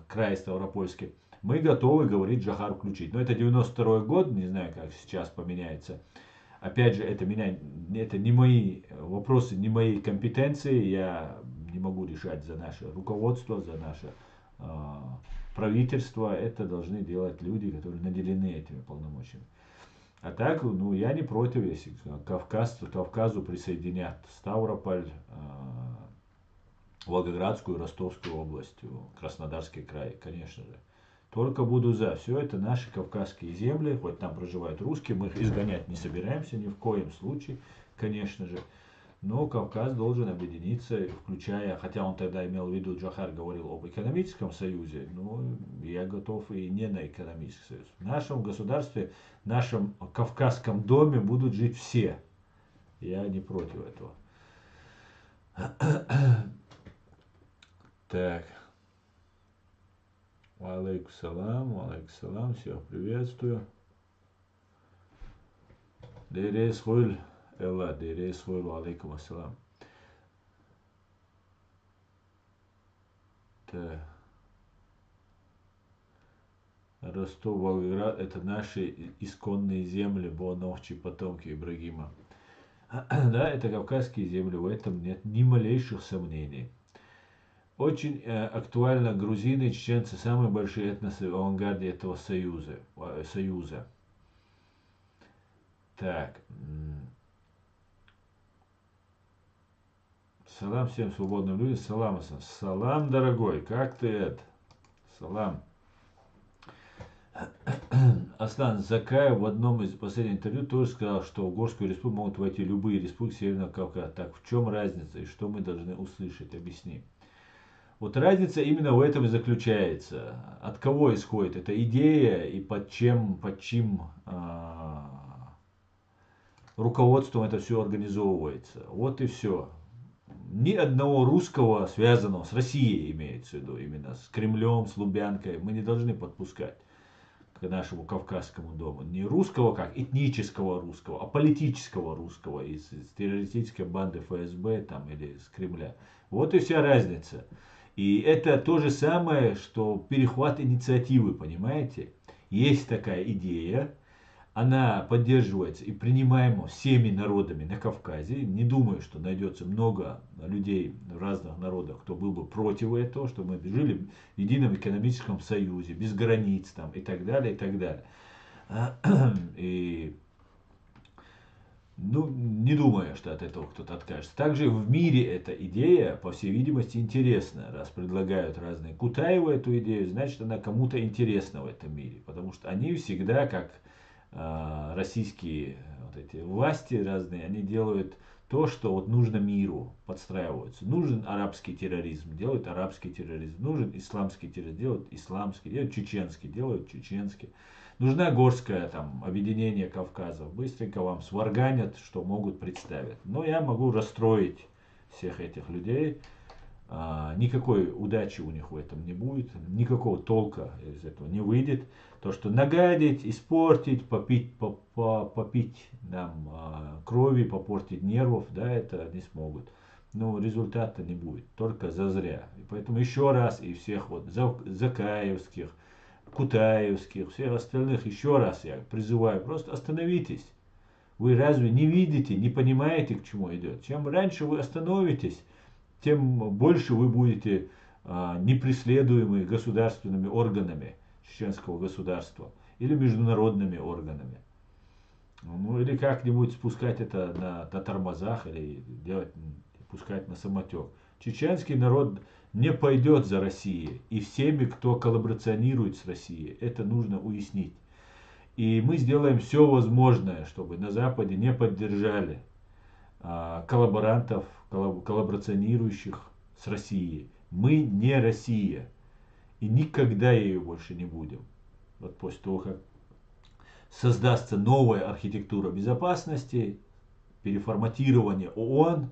A: край Ставропольский. Мы готовы, говорит Джохар, включить. Но это 92 год, не знаю, как сейчас поменяется. Опять же, это не мои вопросы, не мои компетенции. Я не могу решать за наше руководство, за наше правительство. Это должны делать люди, которые наделены этими полномочиями. А так, я не против, если Кавказу присоединят Ставрополь, Волгоградскую, Ростовскую область, Краснодарский край, конечно же. Только буду за. Все это наши кавказские земли, хоть там проживают русские, мы их изгонять не собираемся ни в коем случае, конечно же. Но Кавказ должен объединиться, включая, хотя он тогда имел в виду, Джохар говорил об экономическом союзе, но я готов и не на экономический союз. В нашем государстве, в нашем Кавказском доме будут жить все. Я не против этого. Так. Алейкум салам, всех приветствую. Дерес хуйль, Элла, дерес хуйль, алейкум ассалам. Так. Ростов, Волгоград, это наши исконные земли, бонохчи, потомки Ибрагима. Да, это кавказские земли, в этом нет ни малейших сомнений. Очень актуально грузины и чеченцы, самые большие этносы в авангарде этого союза. Так. Салам всем свободным людям. Салам, салам, дорогой. Как ты это? Салам. Аслан Закаев в одном из последних интервью тоже сказал, что в Горскую республику могут войти любые республики Северного Кавказа. Так в чем разница и что мы должны услышать? Объясни. Вот разница именно в этом и заключается. От кого исходит эта идея и под чьим руководством это все организовывается. Вот и все. Ни одного русского, связанного с Россией, имеется в виду, именно с Кремлем, с Лубянкой, мы не должны подпускать к нашему Кавказскому дому. Не русского как этнического русского, а политического русского из террористической банды ФСБ там, или с Кремля. Вот и вся разница. И это то же самое, что перехват инициативы, понимаете? Есть такая идея, она поддерживается и принимаема всеми народами на Кавказе. Не думаю, что найдется много людей в разных народах, кто был бы против этого, что мы жили в едином экономическом союзе, без границ там, и так далее, и так далее. И Ну, не думаю, что от этого кто-то откажется. Также в мире эта идея, по всей видимости, интересна. Раз предлагают разные Кутаеву эту идею, значит, она кому-то интересна в этом мире. Потому что они всегда, как российские вот эти власти разные, они делают то, что вот нужно миру, подстраиваются. Нужен арабский терроризм, делают арабский терроризм. Нужен исламский терроризм, делают исламский. Делают чеченский, делают чеченский. Нужна горское там объединение Кавказа. Быстренько вам сварганят, что могут представить. Но я могу расстроить всех этих людей. Никакой удачи у них в этом не будет. Никакого толка из этого не выйдет. То, что нагадить, испортить, попить нам крови, попортить нервов, да, это не смогут. Но результата не будет. Только зазря. И поэтому еще раз и всех вот закаевских, кутаевских, всех остальных еще раз я призываю, просто остановитесь. Вы разве не видите, не понимаете, к чему идет? Чем раньше вы остановитесь, тем больше вы будете непреследуемы государственными органами чеченского государства или международными органами. Ну или как-нибудь спускать это на тормозах или пускать на самотек. Чеченский народ не пойдет за Россией и всеми, кто коллаборационирует с Россией. Это нужно уяснить. И мы сделаем все возможное, чтобы на Западе не поддержали коллаборантов, коллаборационирующих с Россией. Мы не Россия. И никогда ее больше не будем. Вот после того, как создастся новая архитектура безопасности, переформатирование ООН,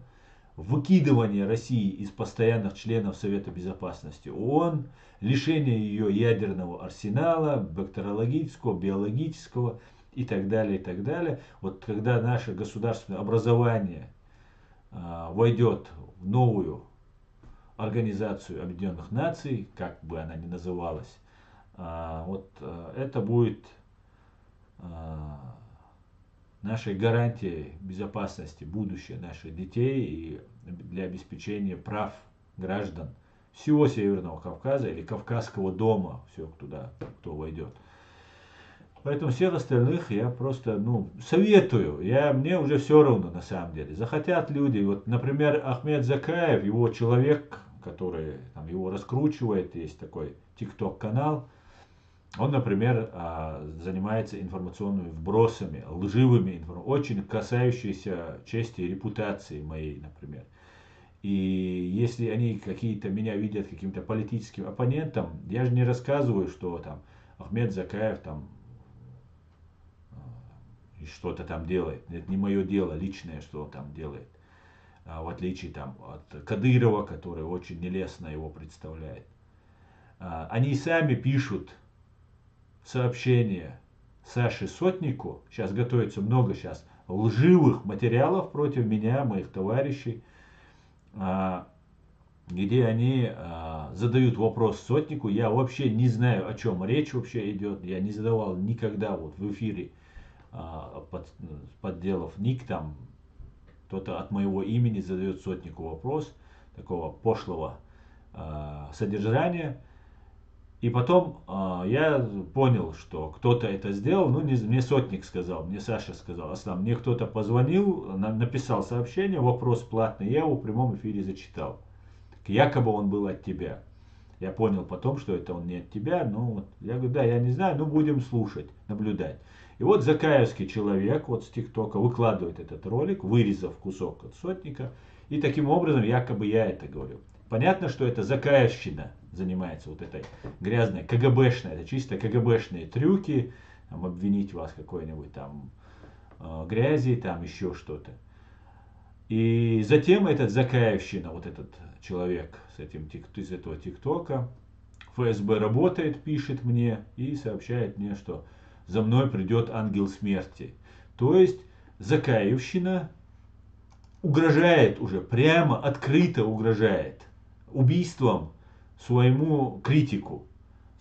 A: выкидывание России из постоянных членов Совета Безопасности ООН, лишение ее ядерного арсенала, бактериологического, биологического и так далее, и так далее. Вот когда наше государственное образование войдет в новую Организацию Объединенных Наций, как бы она ни называлась, вот это будет нашей гарантией безопасности будущего наших детей и для обеспечения прав граждан всего Северного Кавказа или Кавказского дома, все туда, кто войдет. Поэтому всех остальных я просто советую. Мне уже все равно на самом деле. Захотят люди, вот, например, Ахмед Закаев, его человек, который там, его раскручивает, есть такой TikTok канал. Он, например, занимается информационными вбросами, лживыми, очень касающимися чести и репутации моей, например. И если они какие-то меня видят каким-то политическим оппонентом, я же не рассказываю, что там Ахмед Закаев там что-то там делает. Это не мое дело личное, что он там делает. В отличие там от Кадырова, который очень нелестно его представляет. Они сами пишут сообщения Саше Сотнику. Сейчас готовится много лживых материалов против меня, моих товарищей, где они задают вопрос Сотнику. Я вообще не знаю, о чем речь вообще идет. Я не задавал никогда вот в эфире подделав ник, там кто-то от моего имени задает Сотнику вопрос такого пошлого содержания. И потом я понял, что кто-то это сделал, мне Сотник сказал, мне Саша сказал, Аслан, мне кто-то позвонил, написал сообщение, вопрос платный, я его в прямом эфире зачитал. Якобы он был от тебя. Я понял потом, что это он не от тебя, я говорю, да, я не знаю, будем слушать, наблюдать. И вот закаевский человек вот с ТикТока выкладывает этот ролик, вырезав кусок от Сотника, и таким образом якобы я это говорю. Понятно, что это закаевщина занимается вот этой грязной КГБшной, это чисто КГБшные трюки, там, обвинить вас в какой-нибудь там грязи, там еще что-то. И затем этот закаевщина, вот этот человек из этого ТикТока, ФСБ работает, пишет мне и сообщает мне, что за мной придет ангел смерти. То есть закаевщина угрожает уже, прямо открыто угрожает убийством своему критику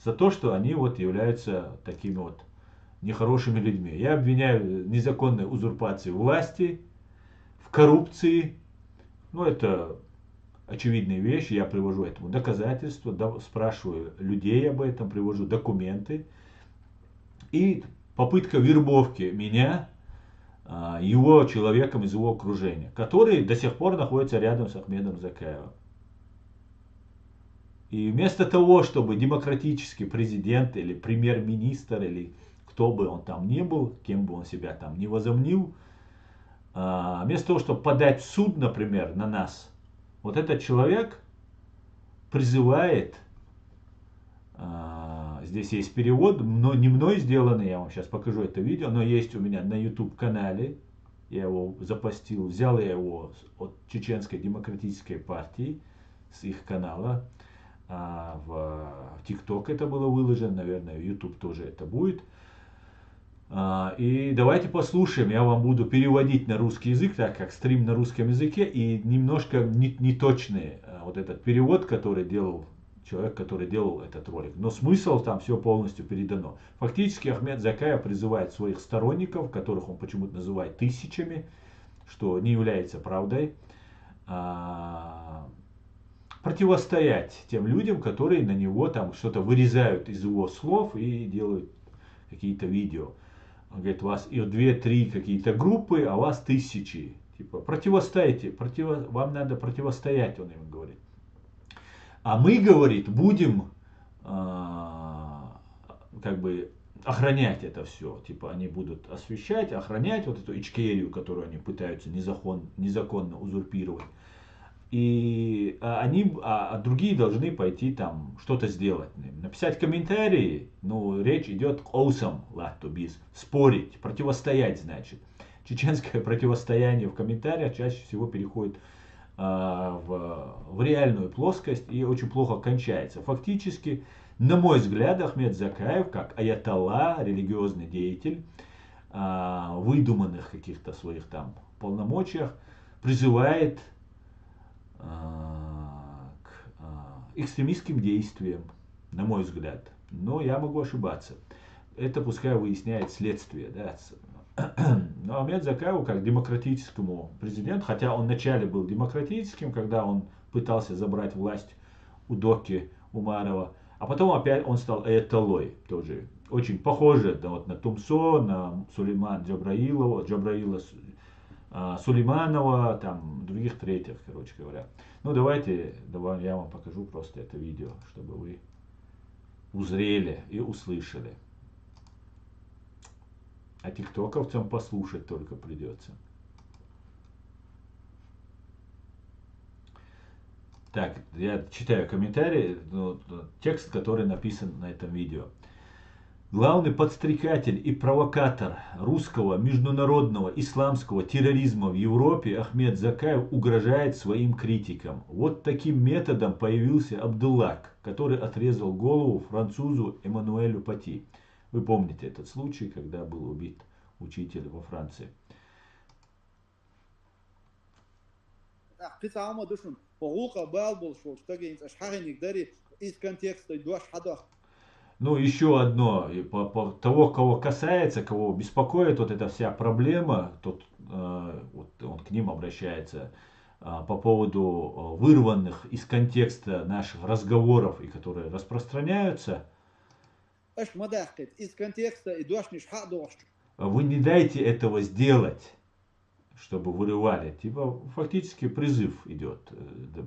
A: за то, что они вот являются такими вот нехорошими людьми. Я обвиняю в незаконной узурпации власти, в коррупции. Это очевидные вещи, я привожу этому доказательства, спрашиваю людей об этом, привожу документы. И попытка вербовки меня его человеком из его окружения, который до сих пор находится рядом с Ахмедом Закаевым. И вместо того, чтобы демократический президент или премьер-министр, или кто бы он там ни был, кем бы он себя там ни возомнил, вместо того, чтобы подать в суд, например, на нас, вот этот человек призывает, здесь есть перевод, но не мной сделанный, я вам сейчас покажу это видео, но есть у меня на YouTube канале, я его запостил, взял я его от Чеченской демократической партии, с их канала, в TikTok это было выложено, наверное, в YouTube тоже это будет. И давайте послушаем, я вам буду переводить на русский язык, так как стрим на русском языке, и немножко неточный вот этот перевод, который делал человек, который делал этот ролик. Но смысл там все полностью передано. Фактически Ахмед Закаев призывает своих сторонников, которых он почему-то называет тысячами, что не является правдой, противостоять тем людям, которые на него там что-то вырезают из его слов и делают какие-то видео. Он говорит, у вас и 2-3 какие-то группы, а у вас тысячи. Типа, противостоите, вам надо противостоять, он им говорит. А мы, говорит, будем как бы охранять это все. Типа, они будут освещать, охранять вот эту Ичкерию, которую они пытаются незаконно узурпировать. И другие должны пойти там что-то сделать. Написать комментарии, ну, речь идет оусам, латубис, спорить, противостоять, значит. Чеченское противостояние в комментариях чаще всего переходит в реальную плоскость и очень плохо кончается. Фактически, на мой взгляд, Ахмед Закаев, как аятолла, религиозный деятель, выдуманных каких-то своих там полномочиях, призывает к экстремистским действиям, на мой взгляд. Но я могу ошибаться. Это пускай выясняет следствие. Да. Но Ахмед Закаеву, как демократическому президенту, хотя он вначале был демократическим, когда он пытался забрать власть у Доки Умарова, а потом опять он стал аятоллой, тоже очень похоже вот на Тумсо, на Сулеймана Джабраила Сулейманова, там других третьих, короче говоря. Ну давайте я вам покажу просто это видео, чтобы вы узрели и услышали. А тиктоковцам послушать только придется. Так, я читаю комментарии, текст, который написан на этом видео. Главный подстрекатель и провокатор русского международного исламского терроризма в Европе Ахмед Закаев угрожает своим критикам. Вот таким методом появился Абдуллак, который отрезал голову французу Эммануэлю Пати. Вы помните этот случай, когда был убит учитель во Франции. Ну, еще одно, по того, кого касается, кого беспокоит вот эта вся проблема, вот он к ним обращается по поводу вырванных из контекста наших разговоров, и которые распространяются. Вы не дайте этого сделать, чтобы вырывали. Типа фактически призыв идет.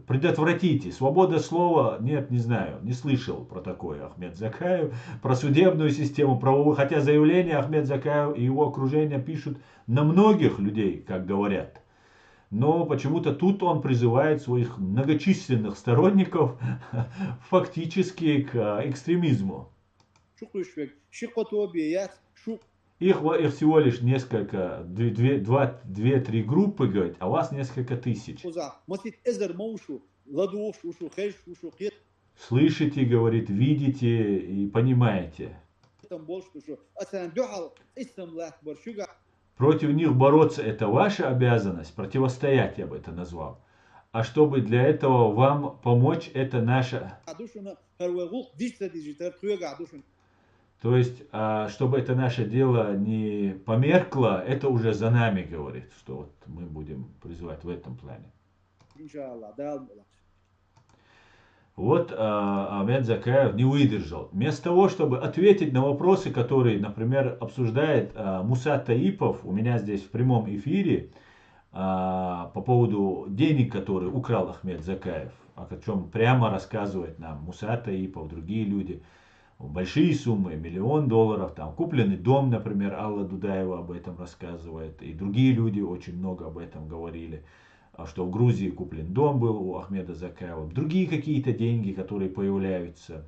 A: Предотвратите. Свобода слова, нет, не знаю, не слышал про такое Ахмед Закаев, про судебную систему правовую. Хотя заявление Ахмед Закаев и его окружение пишут на многих людей, как говорят. Но почему-то тут он призывает своих многочисленных сторонников фактически к экстремизму. Их всего лишь несколько, 2-3 группы, говорит, а у вас несколько тысяч. Слышите, говорит, видите и понимаете. Против них бороться — это ваша обязанность, противостоять я бы это назвал. А чтобы для этого вам помочь, это наша... То есть, чтобы это наше дело не померкло, это уже за нами, говорит, что вот мы будем призывать в этом плане. Вот Ахмед Закаев не выдержал. Вместо того, чтобы ответить на вопросы, которые, например, обсуждает Муса Таипов у меня здесь в прямом эфире по поводу денег, которые украл Ахмед Закаев, о чем прямо рассказывает нам Муса Таипов, другие люди. Большие суммы, $1 миллион, там купленный дом, например, Алла Дудаева об этом рассказывает, и другие люди очень много об этом говорили, что в Грузии куплен дом был у Ахмеда Закаева, другие какие-то деньги, которые появляются.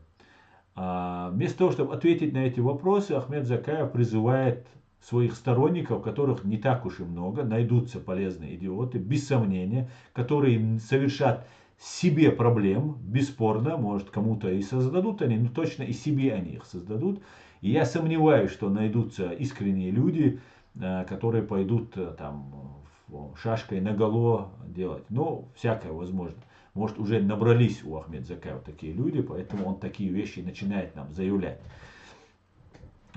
A: Вместо того, чтобы ответить на эти вопросы, Ахмед Закаев призывает своих сторонников, которых не так уж и много, найдутся полезные идиоты, без сомнения, которые совершат себе проблем, бесспорно, может кому-то и создадут они, но точно и себе они их создадут. И я сомневаюсь, что найдутся искренние люди, которые пойдут там шашкой наголо делать. Но всякое возможно. Может уже набрались у Ахмед Закаева такие люди, поэтому он такие вещи начинает нам заявлять.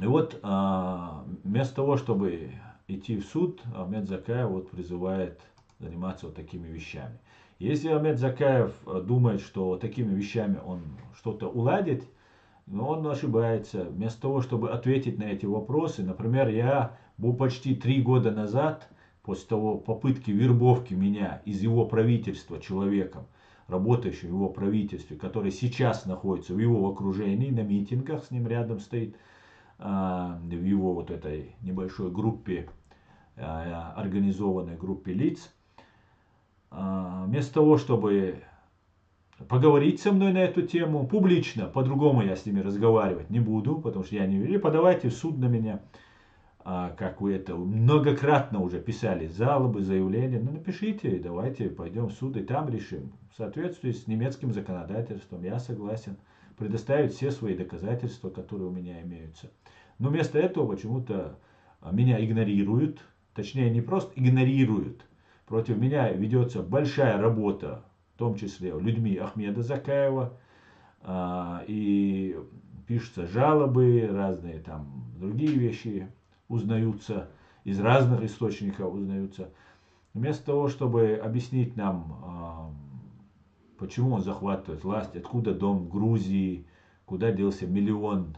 A: И вот вместо того, чтобы идти в суд, Ахмед Закаев вот призывает заниматься вот такими вещами. Если Ахмед Закаев думает, что такими вещами он что-то уладит, но он ошибается. Вместо того, чтобы ответить на эти вопросы, например, я был почти 3 года назад, после того попытки вербовки меня из его правительства человеком, работающим в его правительстве, который сейчас находится в его окружении, на митингах с ним рядом стоит, в его вот этой небольшой группе, организованной группе лиц, вместо того, чтобы поговорить со мной на эту тему публично, по-другому я с ними разговаривать не буду, потому что я не верю, подавайте в суд на меня, как вы это многократно уже писали, жалобы, заявления, ну напишите, давайте пойдем в суд и там решим. В соответствии с немецким законодательством я согласен предоставить все свои доказательства, которые у меня имеются. Но вместо этого почему-то меня игнорируют, точнее не просто игнорируют, против меня ведется большая работа, в том числе людьми Ахмеда Закаева, и пишутся жалобы, разные там другие вещи узнаются, из разных источников узнаются. Вместо того, чтобы объяснить нам, почему он захватывает власть, откуда дом в Грузии, куда делся $1 миллион,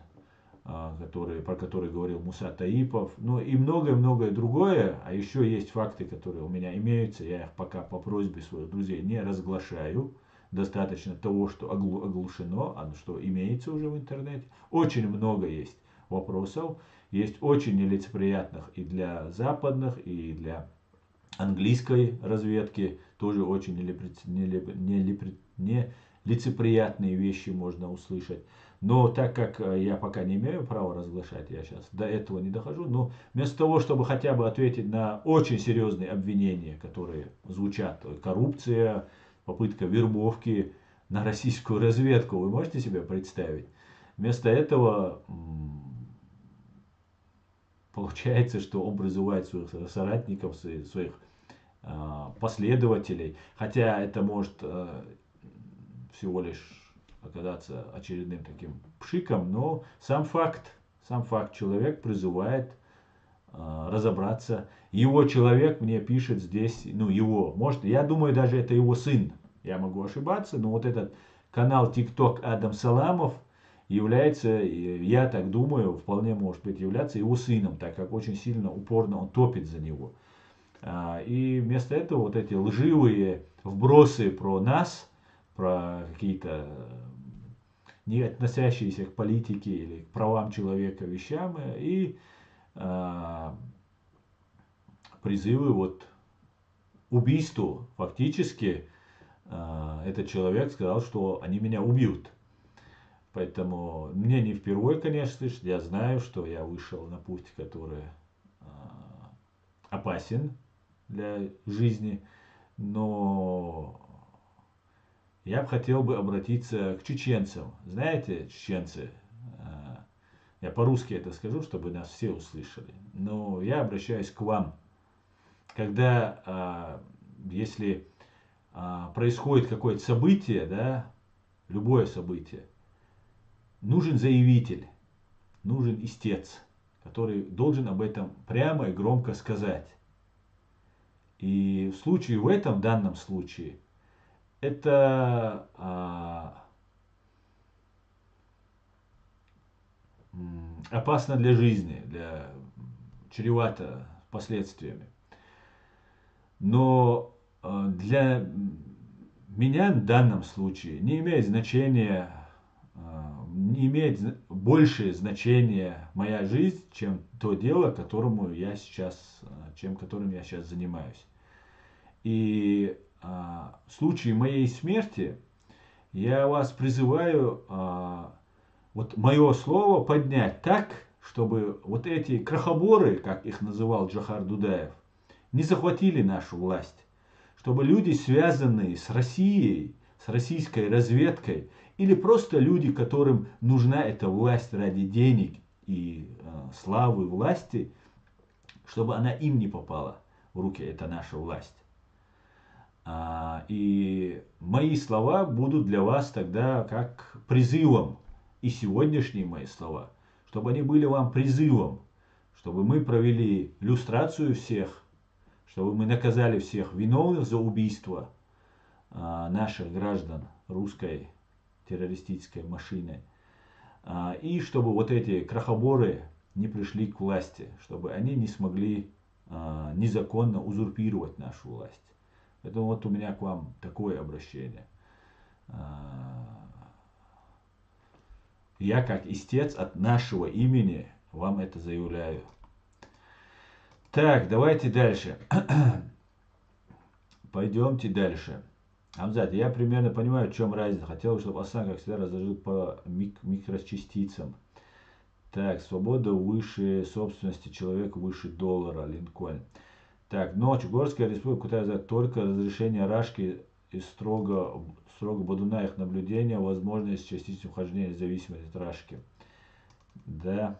A: про который говорил Муса Таипов, ну и многое-многое другое, а еще есть факты, которые у меня имеются, я их пока по просьбе своих друзей не разглашаю, достаточно того, что оглушено, что имеется уже в интернете, очень много есть вопросов, есть очень нелицеприятных и для западных, и для английской разведки, тоже очень нелицеприятные вещи можно услышать. Но так как я пока не имею права разглашать, я сейчас до этого не дохожу, но вместо того, чтобы хотя бы ответить на очень серьезные обвинения, которые звучат, коррупция, попытка вербовки на российскую разведку, вы можете себе представить? Вместо этого получается, что он призывает своих соратников, своих последователей, хотя это может всего лишь оказаться очередным таким пшиком, но сам факт человек призывает разобраться. Его человек мне пишет здесь, ну его, может, я думаю, даже это его сын, я могу ошибаться, но вот этот канал TikTok Адам Саламов является, я так думаю, вполне может быть являться его сыном, так как очень сильно, упорно он топит за него. И вместо этого вот эти лживые вбросы про нас, про какие-то не относящиеся к политике или к правам человека вещам, и призывы вот убийству. Фактически этот человек сказал, что они меня убьют. Поэтому мне не впервые, конечно, я знаю, что я вышел на путь, который опасен для жизни, но я бы хотел обратиться к чеченцам. Знаете, чеченцы, я по-русски это скажу, чтобы нас все услышали, но я обращаюсь к вам. Когда, если происходит какое-то событие, да, любое событие, нужен заявитель, нужен истец, который должен об этом прямо и громко сказать. И в данном случае, это опасно для жизни, чревато последствиями. Но для меня в данном случае не имеет значения, не имеет большее значение моя жизнь, чем то дело, которым я сейчас занимаюсь. И в случае моей смерти я вас призываю вот мое слово поднять так, чтобы вот эти крохоборы, как их называл Джохар Дудаев, не захватили нашу власть. Чтобы люди, связанные с Россией, с российской разведкой, или просто люди, которым нужна эта власть ради денег и славы власти, чтобы она им не попала в руки, это наша власть. И мои слова будут для вас тогда как призывом, и сегодняшние мои слова, чтобы они были вам призывом, чтобы мы провели люстрацию всех, чтобы мы наказали всех виновных за убийство наших граждан русской террористической машиной, и чтобы вот эти крохоборы не пришли к власти, чтобы они не смогли незаконно узурпировать нашу власть. Поэтому вот у меня к вам такое обращение. Я как истец от нашего имени вам это заявляю. Так, давайте дальше. Пойдемте дальше. Амзат, я примерно понимаю, в чем разница. Хотел, чтобы Асан, как всегда, разложил по микрочастицам. Так, свобода выше собственности, человек выше доллара, Линкольн. Так, ночь. Горская республика Кутай, только разрешение Рашки и строго Бодуна их наблюдения, возможность частичного вхождения в зависимости от Рашки. Да.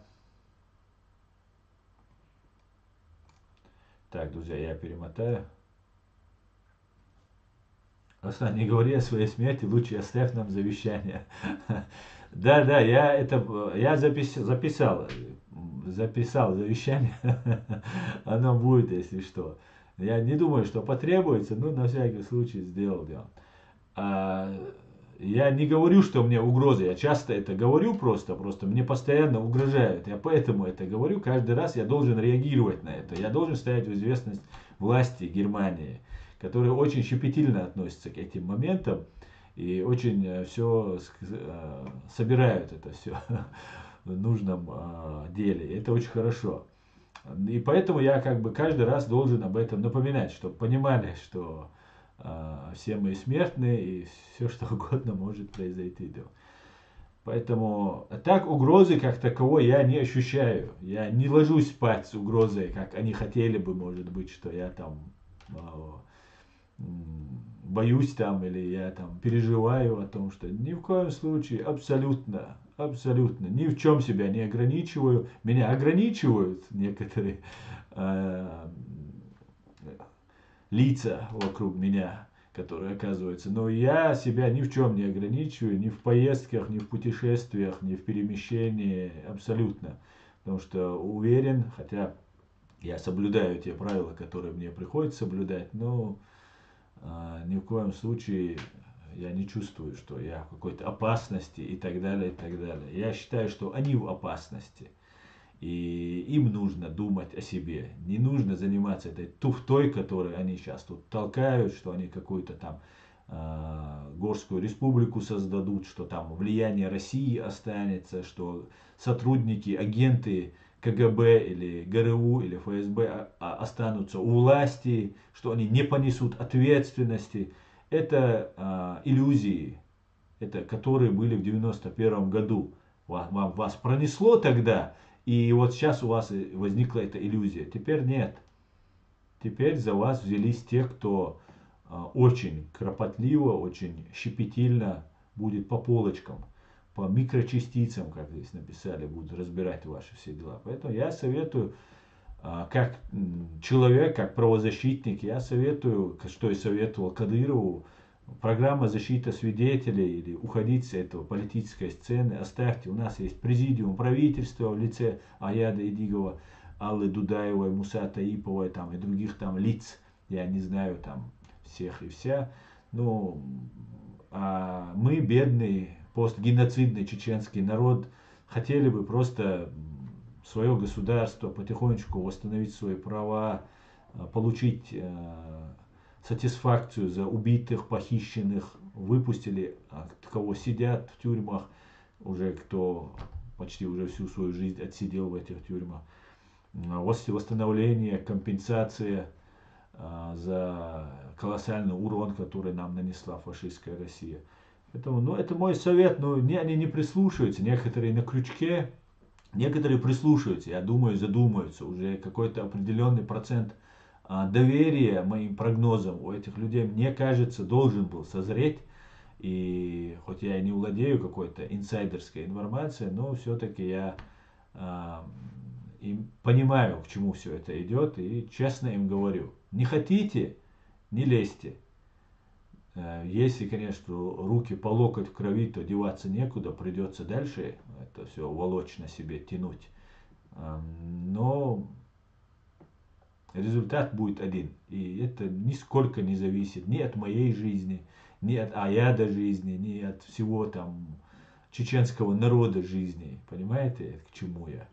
A: Так, друзья, я перемотаю. Асан, не говори о своей смерти, лучше оставь нам завещание. Да, я записал завещание. Оно будет, если что. Я не думаю, что потребуется, но на всякий случай сделал. Я не говорю, что мне угрозы. Я часто это говорю просто мне постоянно угрожают. Я поэтому это говорю. Каждый раз я должен реагировать на это. Я должен ставить в известность власти Германии, которые очень щепетильно относятся к этим моментам и очень все собирают это все в нужном деле. Это очень хорошо. И поэтому я как бы каждый раз должен об этом напоминать, чтобы понимали, что все мы смертные и все что угодно может произойти. Поэтому так угрозы как таковой я не ощущаю. Я не ложусь спать с угрозой, как они хотели бы, может быть, что я там боюсь там или я там переживаю о том, что ни в коем случае абсолютно ни в чем себя не ограничиваю. Меня ограничивают некоторые лица вокруг меня, которые оказываются. Но я себя ни в чем не ограничиваю, ни в поездках, ни в путешествиях, ни в перемещении, абсолютно. Потому что уверен, хотя я соблюдаю те правила, которые мне приходится соблюдать, но ни в коем случае я не чувствую, что я в какой-то опасности и так далее, и так далее. Я считаю, что они в опасности. И им нужно думать о себе. Не нужно заниматься этой туфтой, которую они сейчас тут толкают, что они какую-то там Горскую республику создадут, что там влияние России останется, что сотрудники, агенты КГБ или ГРУ или ФСБ останутся у власти, что они не понесут ответственности. Это иллюзии, которые были в 91 году. Вас пронесло тогда. И вот сейчас у вас возникла эта иллюзия. Теперь нет. Теперь за вас взялись те, кто очень кропотливо, очень щепетильно будет по полочкам, по микрочастицам, как здесь написали, будут разбирать ваши все дела. Поэтому я советую, как человек, как правозащитник, я советую, что и советовал Кадырову, программа защиты свидетелей или уходить с этого политической сцены, оставьте, у нас есть президиум правительства в лице Аяда Эдигова, Аллы Дудаевой, Муса Таиповой там, и других там лиц, я не знаю там всех и вся, но мы, бедный, постгеноцидный чеченский народ, хотели бы просто свое государство, потихонечку восстановить свои права, получить сатисфакцию за убитых, похищенных, выпустили, кого сидят в тюрьмах, уже кто почти уже всю свою жизнь отсидел в этих тюрьмах. Восстановление, компенсация за колоссальный урон, который нам нанесла фашистская Россия. Поэтому, ну, это мой совет, но они не прислушиваются, некоторые на крючке, некоторые прислушиваются, я думаю, задумаются, уже какой-то определенный процент доверия моим прогнозам у этих людей, мне кажется, должен был созреть. И хоть я и не владею какой-то инсайдерской информацией, но все-таки я им понимаю, к чему все это идет, и честно им говорю. Не хотите, не лезьте. Если, конечно, руки по локоть в крови, то деваться некуда, придется дальше это все волочь на себе, тянуть. Но результат будет один. И это нисколько не зависит ни от моей жизни, ни от аяда жизни, ни от всего там чеченского народа жизни. Понимаете, к чему я?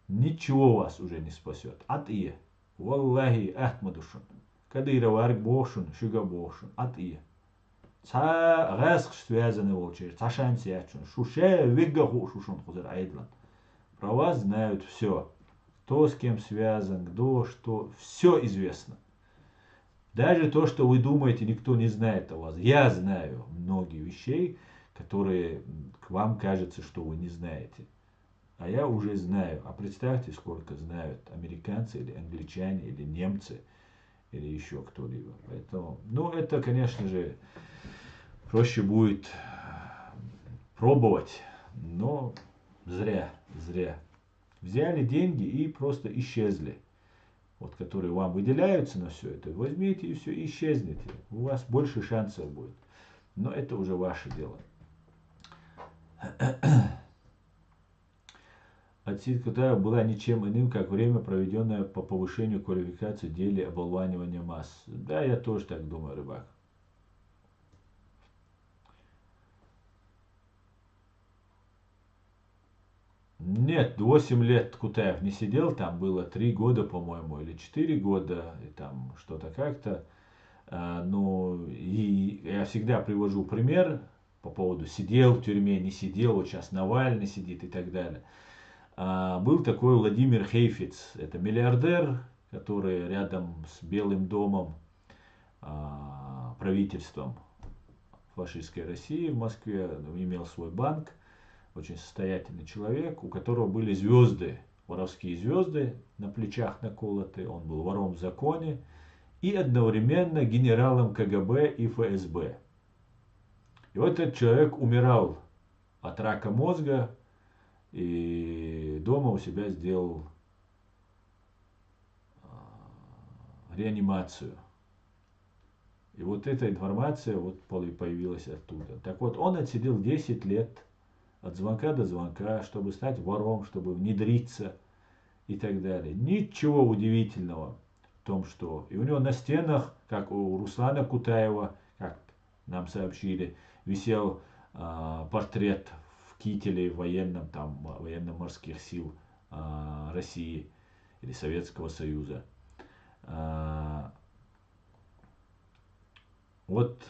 A: Ничего вас уже не спасет. От ие. Валлахи ахмадушун. Кадырова арбошун, шугабошун. От ие. Ца гаск связаны волчи. Цашан сячун. Шуше виггаху шушун хузар айдлан. Про вас знают все. Кто с кем связан, кто, что. Все известно. Даже то, что вы думаете, никто не знает о вас. Я знаю многие вещей, которые к вам кажется, что вы не знаете. А я уже знаю. А представьте, сколько знают американцы или англичане, или немцы, или еще кто-либо. Поэтому, ну, это, конечно же, проще будет пробовать, но зря. Взяли деньги и просто исчезли. Вот, которые вам выделяются на все это, возьмите и все, исчезнете. У вас больше шансов будет. Но это уже ваше дело. Отсидка Кутаева была ничем иным, как время, проведенное по повышению квалификации в деле оболванивания масс. Да, я тоже так думаю, Рыбак. Нет, 8 лет Кутаев не сидел, там было 3 года, по-моему, или 4 года, и там что-то как-то. Ну, и я всегда привожу пример по поводу сидел в тюрьме, не сидел, вот сейчас Навальный сидит и так далее. Был такой Владимир Хейфиц, это миллиардер, который рядом с Белым домом, правительством фашистской России в Москве имел свой банк. Очень состоятельный человек, у которого были звезды, воровские звезды на плечах наколоты. Он был вором в законе и одновременно генералом КГБ и ФСБ. И вот этот человек умирал от рака мозга и дома у себя сделал реанимацию. И вот эта информация вот появилась оттуда. Так вот, он отсидел 10 лет от звонка до звонка, чтобы стать вором, чтобы внедриться и так далее. Ничего удивительного в том, что и у него на стенах, как у Руслана Кутаева, как нам сообщили, висел портрет в кителе военном, там, военно-морских сил России или Советского Союза. Вот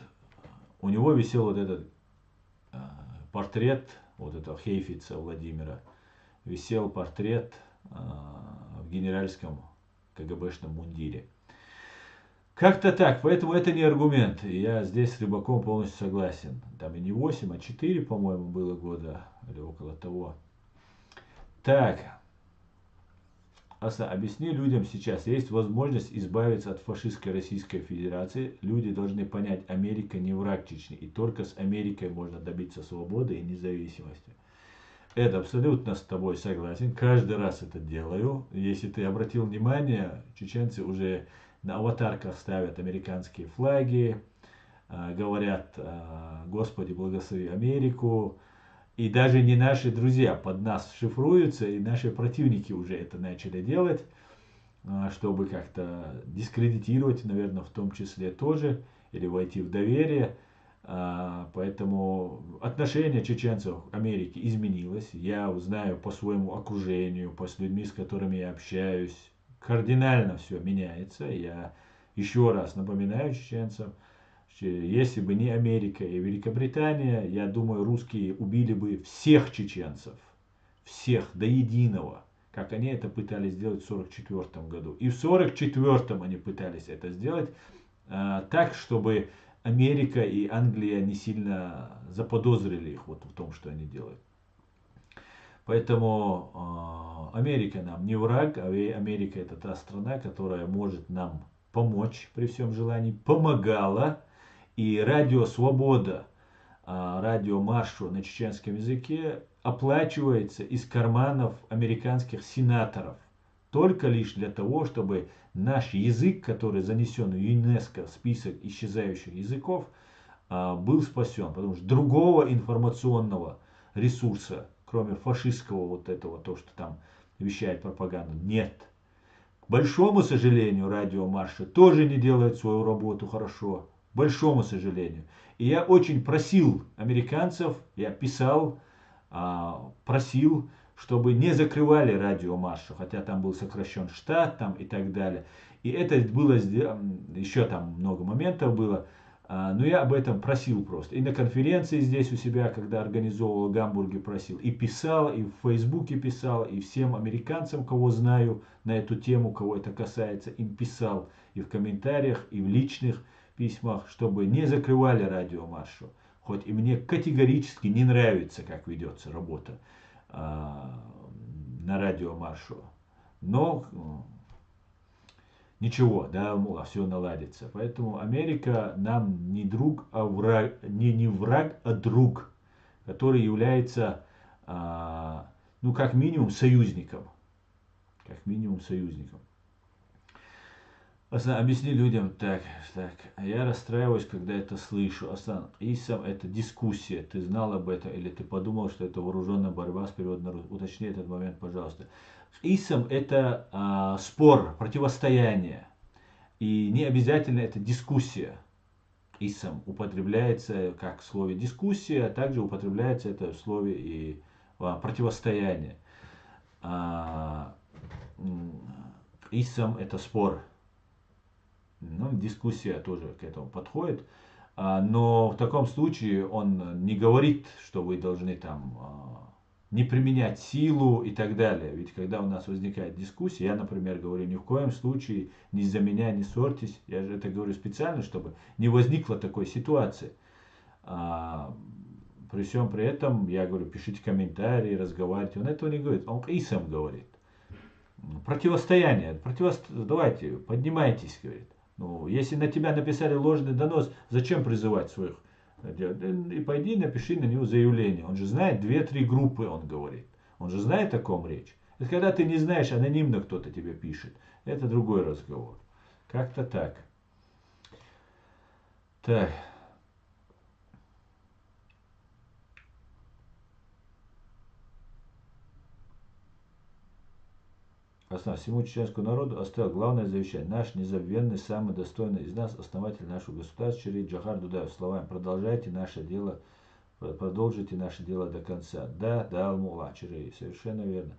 A: у него висел вот этот портрет, вот этого Хейфица Владимира, висел портрет в генеральском КГБшном мундире. Как-то так, поэтому это не аргумент. Я здесь с Рыбаком полностью согласен. Там и не 8, а 4, по-моему, было года, или около того. Так, объясни людям сейчас, есть возможность избавиться от фашистской Российской Федерации. Люди должны понять, Америка не враг Чечни, и только с Америкой можно добиться свободы и независимости. Это абсолютно с тобой согласен, каждый раз это делаю. Если ты обратил внимание, чеченцы уже на аватарках ставят американские флаги, говорят: Господи, благослови Америку. И даже не наши друзья под нас шифруются, и наши противники уже это начали делать, чтобы как-то дискредитировать, наверное, в том числе тоже, или войти в доверие. Поэтому отношение чеченцев к Америке изменилось. Я знаю по своему окружению, по с людьми, с которыми я общаюсь, кардинально все меняется. Я еще раз напоминаю чеченцам, что если бы не Америка и Великобритания, я думаю, русские убили бы всех чеченцев, всех до единого, как они это пытались сделать в 1944 году. И в 1944 они пытались это сделать так, чтобы Америка и Англия не сильно заподозрили их вот в том, что они делают. Поэтому Америка нам не враг, а Америка это та страна, которая может нам помочь при всем желании, помогала. И радио «Свобода», радио «Маршу» на чеченском языке оплачивается из карманов американских сенаторов. Только лишь для того, чтобы наш язык, который занесен в ЮНЕСКО в список исчезающих языков, был спасен. Потому что другого информационного ресурса, кроме фашистского вот этого, то, что там вещает пропаганда, нет. К большому сожалению, радио «Марша» тоже не делает свою работу хорошо. К большому сожалению. И я очень просил американцев, я писал, просил, чтобы не закрывали радио «Маршу», хотя там был сокращен штат там и так далее. И это было, еще там много моментов было, но я об этом просил просто. И на конференции здесь у себя, когда организовывал в Гамбурге, просил. И писал, и в Фейсбуке писал, и всем американцам, кого знаю на эту тему, кого это касается, им писал. И в комментариях, и в личных письмах, чтобы не закрывали радио «Маршу». Хоть и мне категорически не нравится, как ведется работа на радио «Маршу». Но ничего, да, все наладится. Поэтому Америка нам не друг, а враг, не враг, а друг, который является, ну, как минимум, союзником. Как минимум, союзником. Объясни людям так, я расстраиваюсь, когда это слышу. ИСАМ это дискуссия. Ты знал об этом или ты подумал, что это вооруженная борьба с переводом на русский? Уточни этот момент, пожалуйста. ИСАМ это спор, противостояние. И не обязательно это дискуссия. ИСАМ употребляется как в слове дискуссия, а также употребляется это в слове и противостояние. ИСАМ это спор. Ну, дискуссия тоже к этому подходит. Но в таком случае он не говорит, что вы должны там не применять силу и так далее. Ведь когда у нас возникает дискуссия, я, например, говорю, ни в коем случае не из-за меня не ссорьтесь. Я же это говорю специально, чтобы не возникло такой ситуации. При всем при этом, я говорю, пишите комментарии, разговаривайте. Он этого не говорит, он ИСАМ говорит. Противостояние, давайте, поднимайтесь, говорит. Ну, если на тебя написали ложный донос, зачем призывать своих? И пойди напиши на него заявление. Он же знает 2-3 группы, он говорит. Он же знает, о ком речь. Это когда ты не знаешь, анонимно кто-то тебе пишет. Это другой разговор. Как-то так. Так. Всему чеченскому народу оставил главное завещание. Наш незабвенный, самый достойный из нас, основатель нашего государства, Черри Джохар Дудаев. Словами, продолжайте наше дело, продолжите наше дело до конца. Да, Алмула, Черри, совершенно верно.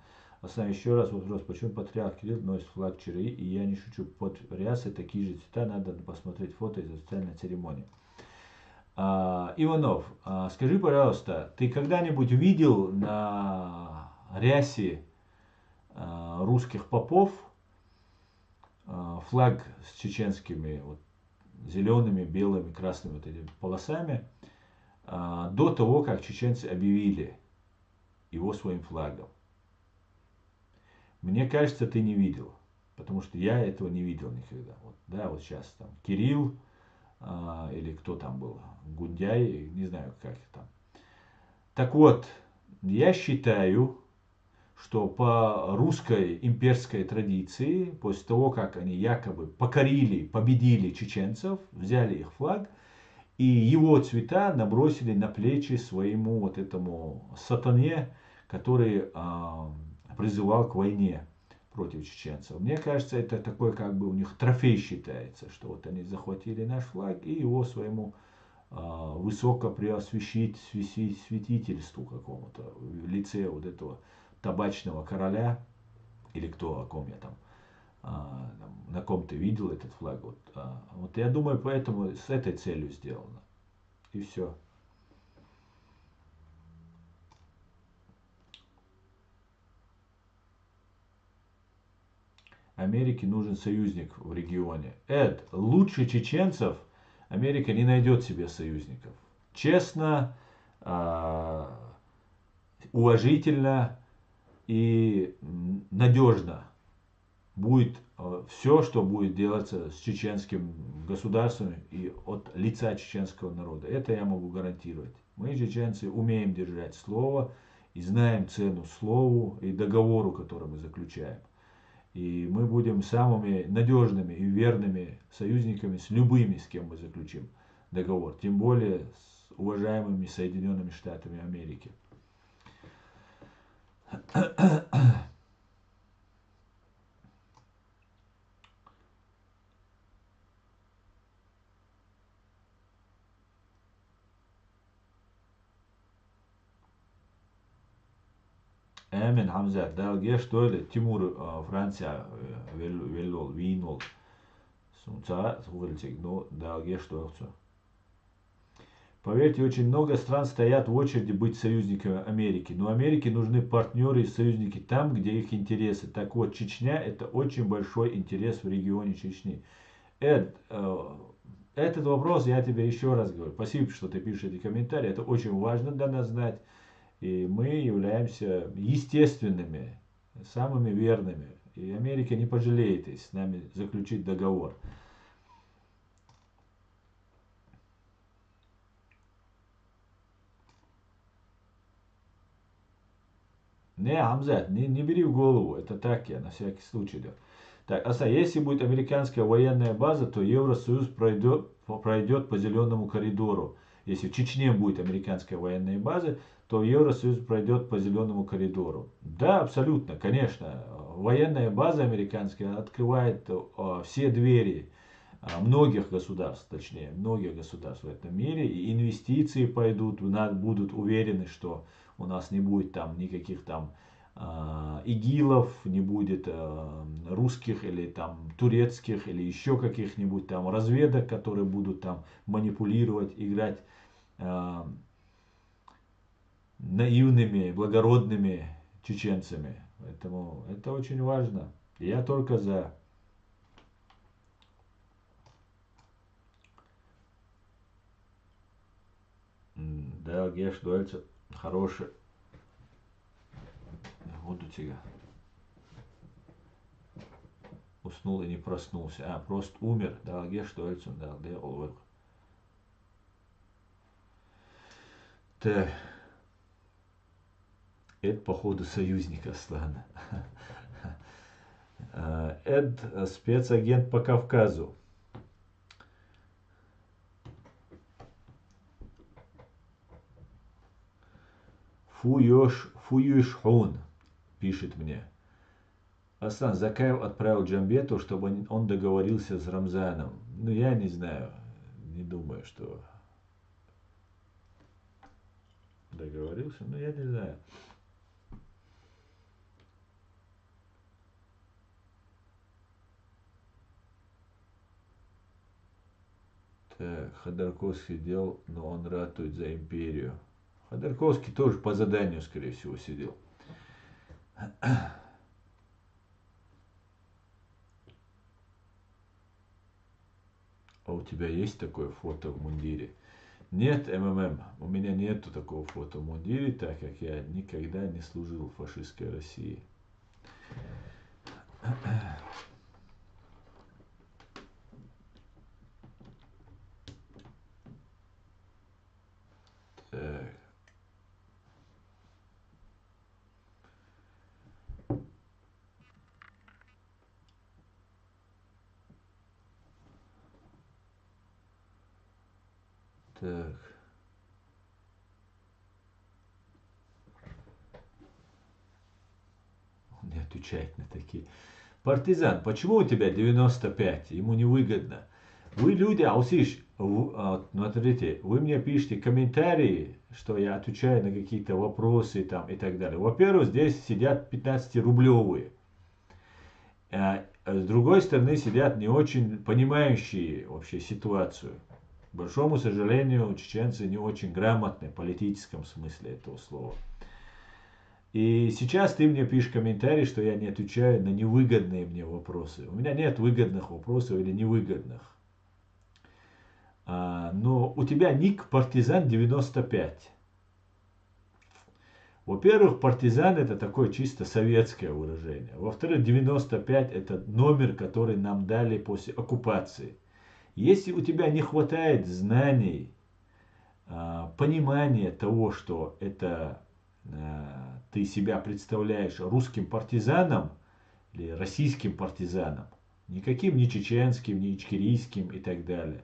A: Еще раз вопрос, почему патриарх Кирилл носит флаг Черри, и я не шучу, под рясой такие же цвета, надо посмотреть фото из официальной церемонии. Иванов, скажи, пожалуйста, ты когда-нибудь видел на рясе русских попов флаг с чеченскими вот, зелеными, белыми, красными вот этими полосами до того, как чеченцы объявили его своим флагом? Мне кажется, ты не видел, потому что я этого не видел никогда. Вот, да, вот сейчас там Кирилл или кто там был, Гундяй, не знаю как там. Так вот, я считаю, что по русской имперской традиции, после того, как они якобы покорили, победили чеченцев, взяли их флаг, и его цвета набросили на плечи своему вот этому сатане, который призывал к войне против чеченцев. Мне кажется, это такой как бы у них трофей считается, что вот они захватили наш флаг и его своему высокопреосвятительству какому-то в лице вот этого табачного короля, или кто, о ком я там, на ком ты видел этот флаг. Вот я думаю, поэтому с этой целью сделано. И все. Америке нужен союзник в регионе. Эд, лучше чеченцев Америка не найдет себе союзников. Честно, уважительно и надежно будет все, что будет делаться с чеченским государством и от лица чеченского народа. Это я могу гарантировать. Мы, чеченцы, умеем держать слово и знаем цену слову и договору, который мы заключаем. И мы будем самыми надежными и верными союзниками с любыми, с кем мы заключим договор. Тем более с уважаемыми Соединенными Штатами Америки. Эмин Хамзат, далге что ли? Тимур, Франция, веллол, винол. Сумца, сухарильцик, но далге что все. Поверьте, очень много стран стоят в очереди быть союзниками Америки. Но Америке нужны партнеры и союзники там, где их интересы. Так вот, Чечня — это очень большой интерес в регионе Чечни. Эд, этот вопрос я тебе еще раз говорю. Спасибо, что ты пишешь эти комментарии. Это очень важно для нас знать. И мы являемся естественными, самыми верными. И Америка не пожалеет, если с нами заключить договор. Не, Хамзат, не бери в голову. Это так я на всякий случай. Так, если будет американская военная база, то Евросоюз пройдет по зеленому коридору. Если в Чечне будет американская военная база, то Евросоюз пройдет по зеленому коридору. Да, абсолютно, конечно. Военная база американская открывает все двери многих государств, точнее, многих государств в этом мире. И инвестиции пойдут, будут уверены, что у нас не будет там никаких там игилов, не будет русских или там турецких или еще каких-нибудь там разведок, которые будут там манипулировать, играть наивными, благородными чеченцами. Поэтому это очень важно. Я только за. Да, Геш Дольце, хороший. Буду тебя. Уснул и не проснулся. Просто умер. Да, Геш Дольце, да, где Олвер. Так. Это, походу, союзник Аслана. Эд, спецагент по Кавказу. Фуюшхун пишет мне. Аслан, Закаев отправил Джамбету, чтобы он договорился с Рамзаном. Ну, я не знаю. Не думаю, что договорился. Ну, я не знаю. Так, Ходорковский сидел, но он ратует за империю. Ходорковский тоже по заданию, скорее всего, сидел. А у тебя есть такое фото в мундире? Нет, МММ, у меня нету такого фото в мундире, так как я никогда не служил в фашистской России. Так. Так. Он не отвечает на такие. Партизан, почему у тебя 95? Ему невыгодно. Вы люди, а услышь, смотрите, вы мне пишете комментарии, что я отвечаю на какие-то вопросы там и так далее. Во-первых, здесь сидят 15-рублевые. С другой стороны, сидят не очень понимающие вообще ситуацию. К большому сожалению, чеченцы не очень грамотны в политическом смысле этого слова. И сейчас ты мне пишешь комментарий, что я не отвечаю на невыгодные мне вопросы. У меня нет выгодных вопросов или невыгодных. Но у тебя ник партизан 95. Во-первых, партизан это такое чисто советское выражение. Во-вторых, 95 это номер, который нам дали после оккупации. Если у тебя не хватает знаний, понимания того, что это ты себя представляешь русским партизаном или российским партизаном, никаким не чеченским, не ичкерийским и так далее,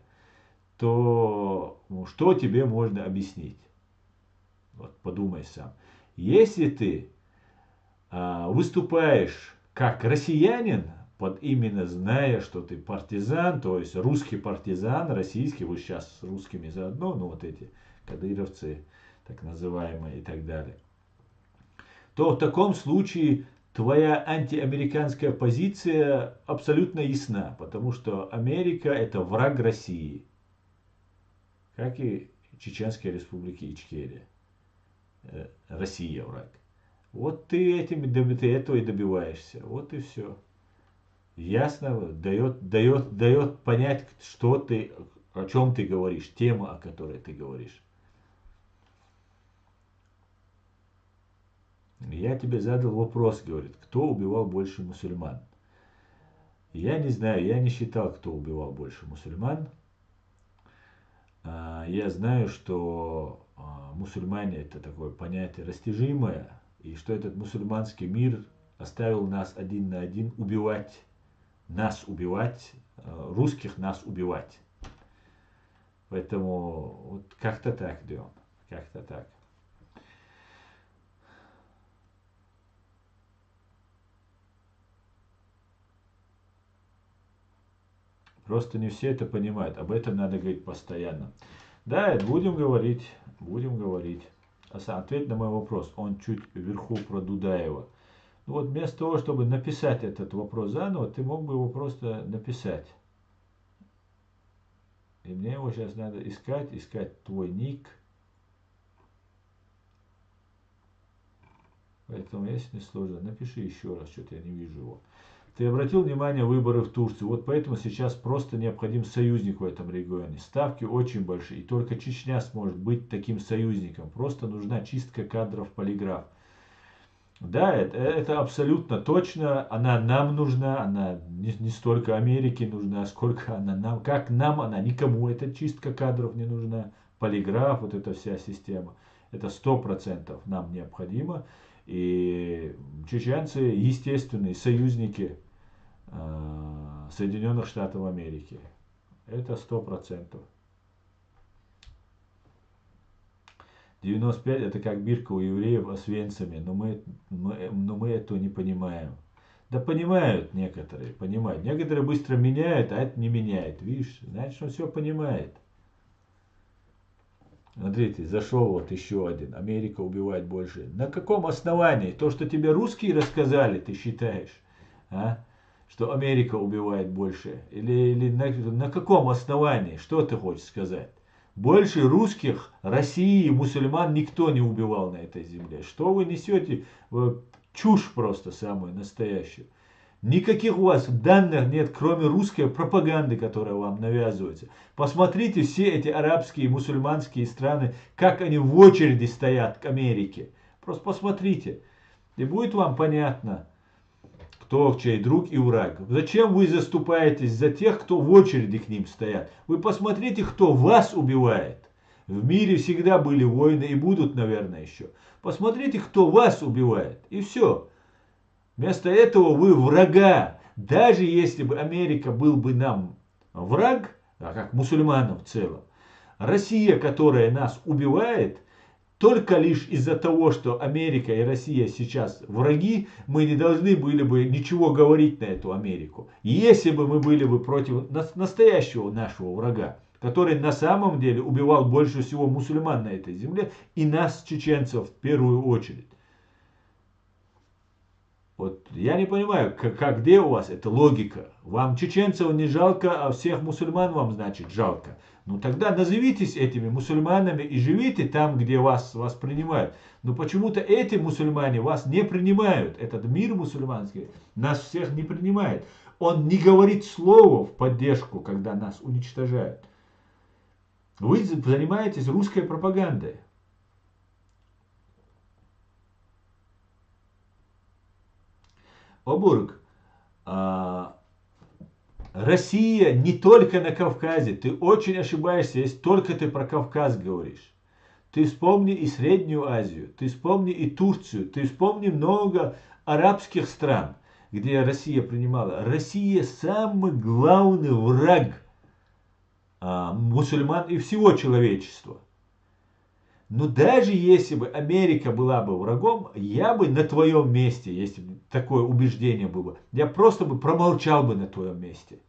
A: то что тебе можно объяснить? Вот подумай сам. Если ты выступаешь как россиянин, под именно зная, что ты партизан, то есть русский партизан, российский, вы сейчас с русскими заодно, ну вот эти кадыровцы, так называемые и так далее, то в таком случае твоя антиамериканская позиция абсолютно ясна, потому что Америка это враг России, как и Чеченской Республики Ичкерия. Россия враг. Вот ты этого и добиваешься. Вот и все. Ясно, дает понять, что ты, о чем ты говоришь, тема, о которой ты говоришь. Я тебе задал вопрос, говорит, кто убивал больше мусульман? Я не знаю, я не считал, кто убивал больше мусульман. Я знаю, что мусульмане это такое понятие растяжимое, и что этот мусульманский мир оставил нас один на один убивать, русских нас убивать. Поэтому вот как-то так, Дион, как-то так. Просто не все это понимают. Об этом надо говорить постоянно. Да, будем говорить, будем говорить. Ответ на мой вопрос. Он чуть вверху про Дудаева. Ну вот вместо того, чтобы написать этот вопрос заново, ты мог бы его просто написать. И мне его сейчас надо искать твой ник. Поэтому, если не сложно, напиши еще раз, что-то я не вижу его. Ты обратил внимание выборы в Турции. Вот поэтому сейчас просто необходим союзник в этом регионе. Ставки очень большие. И только Чечня сможет быть таким союзником. Просто нужна чистка кадров, полиграф. Да, это абсолютно точно. Она нам нужна. Она не столько Америке нужна, сколько она нам. Как нам, она никому. Эта чистка кадров не нужна. Полиграф, вот эта вся система. Это 100% нам необходимо. И чеченцы естественные союзники Соединенных Штатов Америки. Это 100%. 95 это как бирка у евреев освенцами, но мы этого не понимаем. Да понимают некоторые, понимают. Некоторые быстро меняют, а это не меняет. Видишь, значит он все понимает. Смотрите, зашел вот еще один. Америка убивает больше. На каком основании? То, что тебе русские рассказали, ты считаешь, что Америка убивает больше? Или на каком основании? Что ты хочешь сказать? Больше русских, России, мусульман никто не убивал на этой земле. Что вы несете? Чушь просто самую настоящую. Никаких у вас данных нет, кроме русской пропаганды, которая вам навязывается. Посмотрите все эти арабские и мусульманские страны, как они в очереди стоят к Америке. Просто посмотрите. И будет вам понятно, кто чей друг и враг. Зачем вы заступаетесь за тех, кто в очереди к ним стоят? Вы посмотрите, кто вас убивает. В мире всегда были войны и будут, наверное, еще. Посмотрите, кто вас убивает. И все. Вместо этого вы врага. Даже если бы Америка был бы нам враг, как мусульманам в целом, Россия, которая нас убивает, только лишь из-за того, что Америка и Россия сейчас враги, мы не должны были бы ничего говорить на эту Америку. Если бы мы были бы против настоящего нашего врага, который на самом деле убивал больше всего мусульман на этой земле, и нас, чеченцев, в первую очередь. Вот я не понимаю, где у вас эта логика? Вам чеченцев не жалко, а всех мусульман вам, значит, жалко. Ну тогда назовитесь этими мусульманами и живите там, где вас принимают. Но почему-то эти мусульмане вас не принимают. Этот мир мусульманский нас всех не принимает. Он не говорит слова в поддержку, когда нас уничтожают. Вы занимаетесь русской пропагандой. Обург, Россия не только на Кавказе. Ты очень ошибаешься, если только ты про Кавказ говоришь. Ты вспомни и Среднюю Азию, ты вспомни и Турцию, ты вспомни много арабских стран, где Россия принимала. Россия самый главный враг мусульман и всего человечества. Но даже если бы Америка была бы врагом, я бы на твоем месте, если бы такое убеждение было, я просто бы промолчал бы на твоем месте.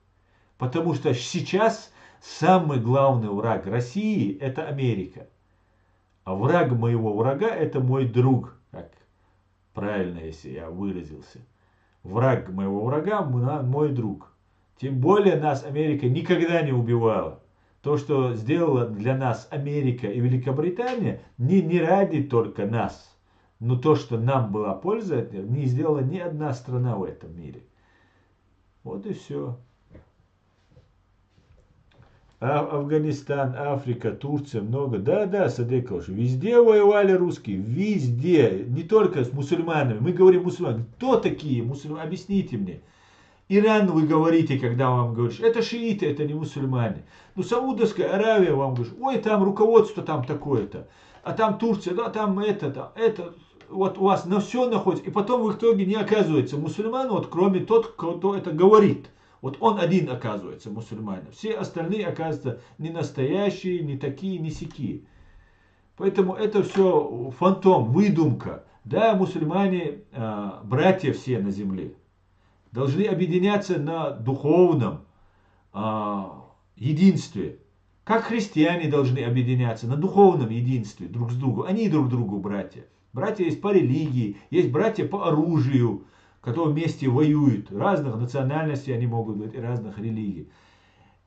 A: Потому что сейчас самый главный враг России – это Америка. А враг моего врага – это мой друг, как правильно, если я выразился. Враг моего врага – мой друг. Тем более нас Америка никогда не убивала. То, что сделала для нас Америка и Великобритания, не ради только нас, но то, что нам была польза от них, не сделала ни одна страна в этом мире. Вот и все. Афганистан, Африка, Турция, много. Да, Садыкович, везде воевали русские, везде. Не только с мусульманами. Мы говорим мусульмане. Кто такие мусульмане? Объясните мне. Иран вы говорите, когда вам говоришь, это шииты, это не мусульмане. Ну, Саудовская Аравия вам говорит, ой, там руководство там такое-то. А там Турция, да, там это. Вот у вас на все находится. И потом в итоге не оказывается мусульман, вот кроме тот, кто это говорит. Вот он один оказывается мусульманин. Все остальные оказываются не настоящие, не такие, не сякие. Поэтому это все фантом, выдумка. Да, мусульмане, братья все на земле, должны объединяться на духовном единстве. Как христиане должны объединяться на духовном единстве друг с другом. Они друг другу братья. Братья есть по религии, есть братья по оружию, которые вместе воюют. Разных национальностей они могут быть и разных религий.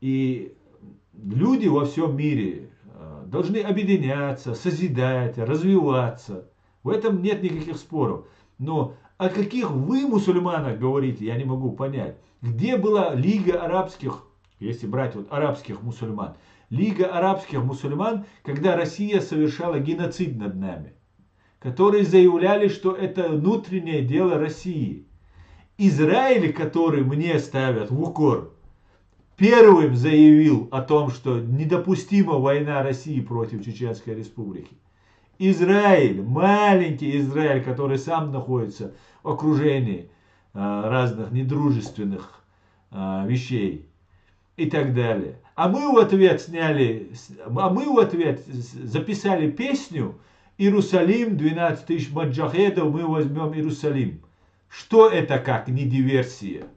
A: И люди во всем мире должны объединяться, созидать, развиваться. В этом нет никаких споров. Но о каких вы мусульманах говорите, я не могу понять. Где была Лига арабских, если брать вот арабских мусульман, Лига арабских мусульман, когда Россия совершала геноцид над нами, которые заявляли, что это внутреннее дело России. Израиль, который мне ставят в укор, первым заявил о том, что недопустима война России против Чеченской Республики. Израиль, маленький Израиль, который сам находится в окружении разных недружественных вещей и так далее. А мы в ответ записали песню «Иерусалим, 12 тысяч маджахедов, мы возьмем Иерусалим». Что это как не диверсия?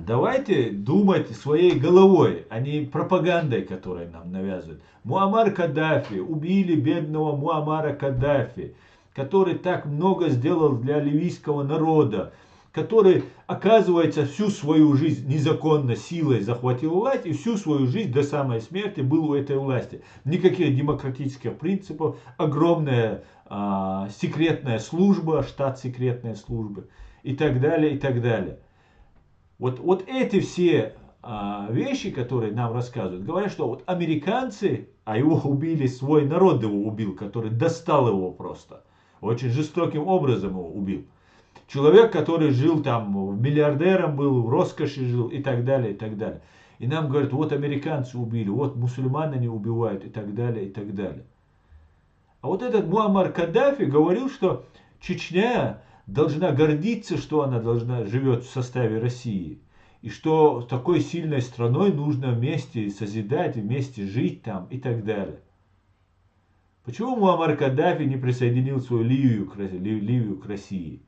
A: Давайте думать своей головой, а не пропагандой, которую нам навязывают. Муаммар Каддафи, убили бедного Муаммара Каддафи, который так много сделал для ливийского народа, который, оказывается, всю свою жизнь незаконно силой захватил власть и всю свою жизнь до самой смерти был у этой власти. Никаких демократических принципов, огромная секретная служба, штат секретной службы и так далее, и так далее. Вот эти все вещи, которые нам рассказывают, говорят, что вот американцы, а его убили, свой народ его убил, который достал его просто, очень жестоким образом его убил. Человек, который жил там, миллиардером был, в роскоши жил и так далее, и так далее. И нам говорят, вот американцы убили, вот мусульман они убивают и так далее, и так далее. А вот этот Муаммар Каддафи говорил, что Чечня должна гордиться, что она живет в составе России. и что с такой сильной страной нужно вместе созидать, вместе жить там и так далее. Почему Муаммар Каддафи не присоединил свою Ливию к России?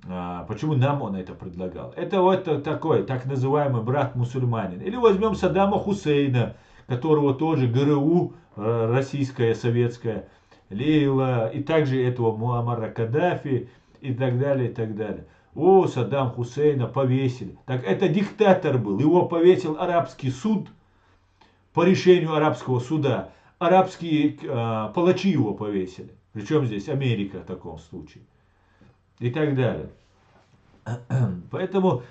A: Почему нам он это предлагал? Это вот такой, так называемый брат-мусульманин. Или возьмем Саддама Хусейна, которого тоже ГРУ, российская, советская, леяла, и также этого Муаммара Каддафи, и так далее, и так далее. О, Саддам Хусейна повесили. Так это диктатор был, его повесил арабский суд по решению арабского суда. Арабские палачи его повесили. Причем здесь Америка в таком случае. И так далее. Поэтому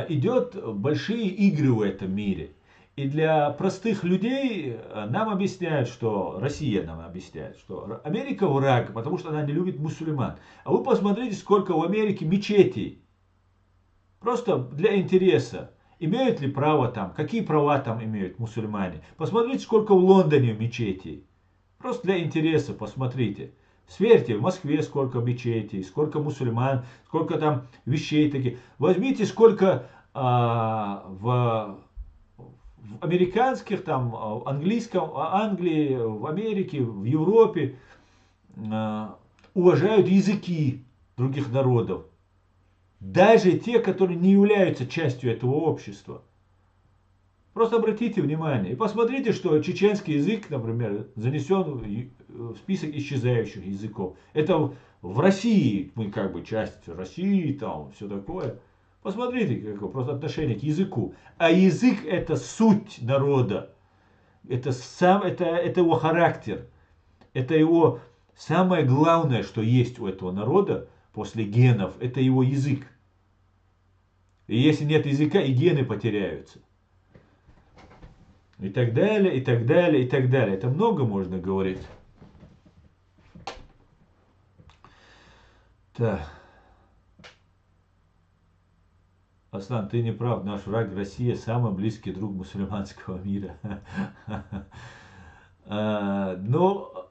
A: идет большие игры в этом мире. И для простых людей нам объясняют, что Россия нам объясняет, что Америка враг, потому что она не любит мусульман. А вы посмотрите, сколько в Америке мечетей. Просто для интереса. Имеют ли право там, какие права там имеют мусульмане. Посмотрите, сколько в Лондоне мечетей. Просто для интереса посмотрите. Сверьте, в Москве сколько мечетей, сколько мусульман, сколько там вещей таких. Возьмите, сколько в американских, там, в английском, Англии, в Америке, в Европе уважают языки других народов. Даже те, которые не являются частью этого общества. Просто обратите внимание и посмотрите, что чеченский язык, например, занесен в список исчезающих языков. Это в России, мы как бы часть России, там все такое. Посмотрите, какое просто отношение к языку. А язык это суть народа. Это его характер. Это его самое главное, что есть у этого народа после генов, это его язык. И если нет языка, и гены потеряются. И так далее, и так далее, и так далее. Это много можно говорить. Так. Аслан, ты не прав. Наш враг Россия самый близкий друг мусульманского мира. Но,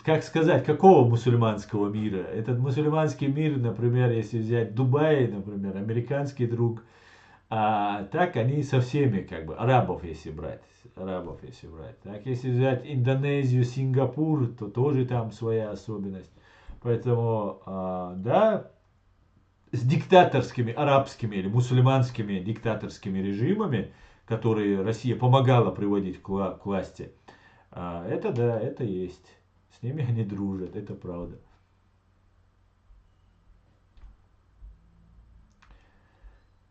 A: как сказать, какого мусульманского мира? Этот мусульманский мир, например, если взять Дубай, например, американский друг, так они со всеми, как бы, арабов если брать. Так, если взять Индонезию, Сингапур, то тоже там своя особенность. Поэтому, да, с диктаторскими арабскими или мусульманскими диктаторскими режимами, которые Россия помогала приводить к власти, это да, это есть. С ними они дружат, это правда.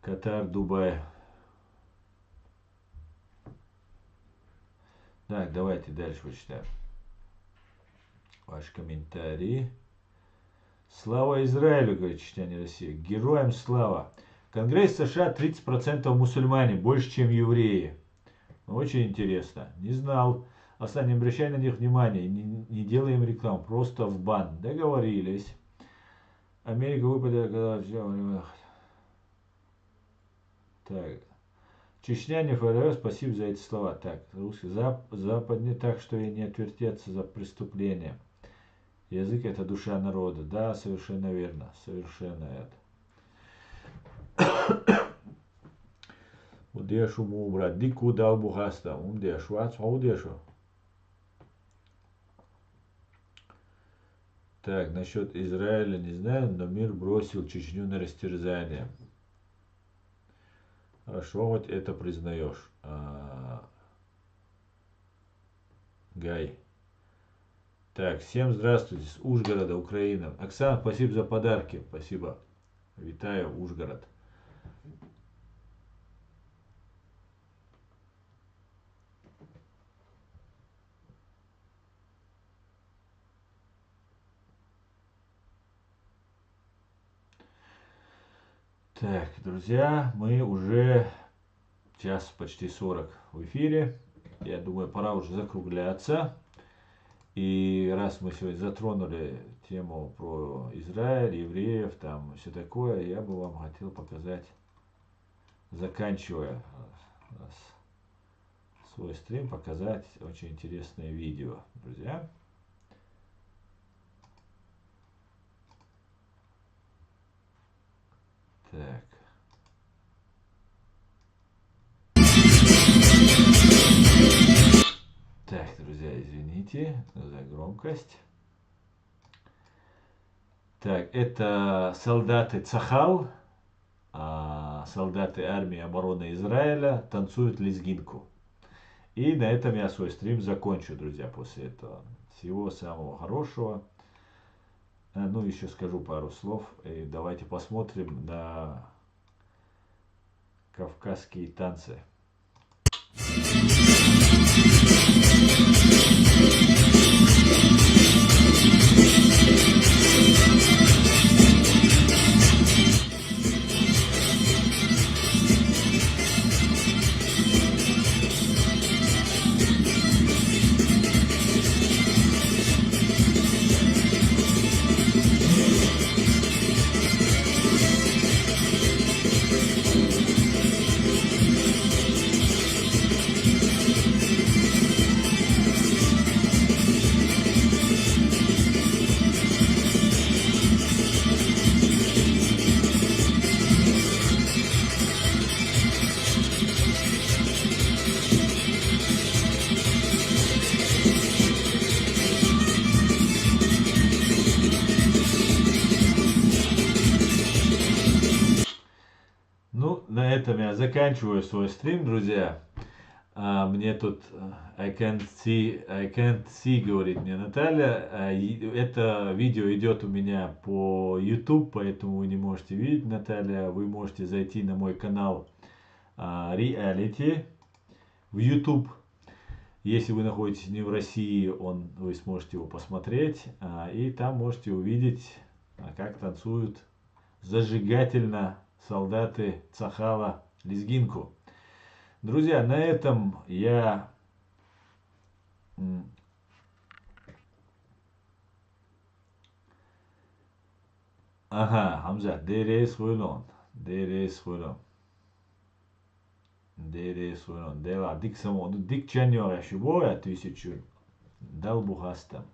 A: Катар, Дубай. Так, давайте дальше почитаем. Ваши комментарии. Слава Израилю, говорит Чечня Россия. Героям слава. Конгресс США 30% мусульмане, больше, чем евреи. Очень интересно. Не знал. Аслан, не обращай на них внимания. Не делай им рекламу. Просто в бан. Договорились. Америка выпадет, когда все... Так. Чечня не ФРФ, спасибо за эти слова. Так, русский западный так, что и не отвертеться за преступление. Язык это душа народа. Да, совершенно верно. Совершенно это. Удешу му убрать. Дику дал бугаста. Удешу. Удешу. Так, насчет Израиля не знаю, но мир бросил Чечню на растерзание. Хорошо, вот это признаешь. Гай. Так, всем здравствуйте, с Ужгорода, Украина. Оксана, спасибо за подарки, спасибо. Витаю, Ужгород. Так, друзья, мы уже час почти 40 в эфире. Я думаю, пора уже закругляться. И раз мы сегодня затронули тему про Израиль, евреев, там все такое, я бы вам хотел показать, заканчивая свой стрим, показать очень интересное видео, друзья. Так. извините за громкость. Так, это солдаты Цахал, солдаты армии обороны Израиля танцуют лезгинку. И на этом я свой стрим закончу, друзья, после этого. Всего самого хорошего. Ну, еще скажу пару слов. И давайте посмотрим на кавказские танцы. Ну, на этом я заканчиваю свой стрим, друзья. Мне тут I can't see, говорит мне Наталья. Это видео идет у меня по YouTube, поэтому вы не можете видеть, Наталья. Вы можете зайти на мой канал Reality в YouTube. Если вы находитесь не в России, вы сможете его посмотреть. И там можете увидеть, как танцуют зажигательно солдаты Цахала лезгинку. Друзья, на этом я Hamza, deres huilon. Dela, dik samo, dik čenio je šuboja 1000. Dal buhastam.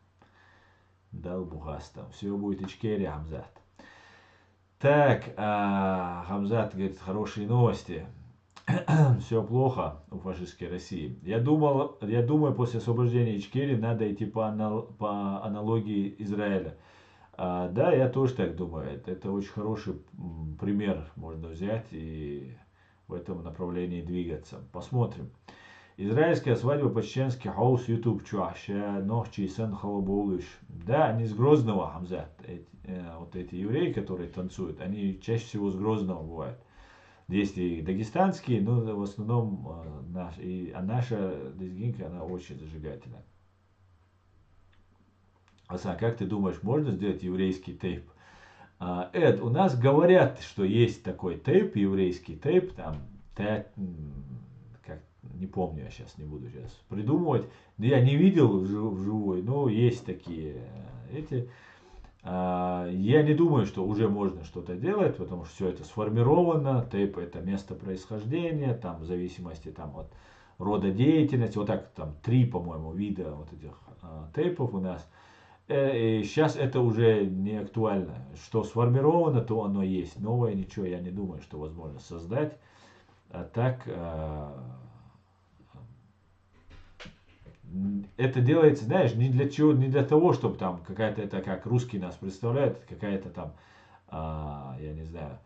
A: Все будет ичкери, Хамзат. Так, Хамзат говорит, хорошие новости. Все плохо у фашистской России. Я думаю, после освобождения Ичкерии надо идти по аналогии Израиля. Да, я тоже так думаю. Это очень хороший пример можно взять и в этом направлении двигаться. Посмотрим. Израильская свадьба по-чеченски хаус YouTube чуаша нохчи сан халабулыш. Да, они с Грозного, Хамзат. Вот эти евреи, которые танцуют, они чаще всего с Грозного бывают. Есть и дагестанские, но в основном наша лезгинка, она очень зажигательная. Асан, как ты думаешь, можно сделать еврейский тейп? Эд, у нас говорят, что есть такой тейп, еврейский тейп, там, не помню, я сейчас не буду придумывать. Я не видел вживую, но есть такие эти. Я не думаю, что уже можно что-то делать, потому что все это сформировано. Тейп — это место происхождения, там в зависимости от рода деятельности. Вот так там 3, по-моему, вида вот этих тейпов у нас. И сейчас это уже не актуально. Что сформировано, то оно есть. Новое ничего, я не думаю, что возможно создать. А так это делается, знаешь, не для того, чтобы там какая-то, это как русские нас представляют, какая-то там, я не знаю,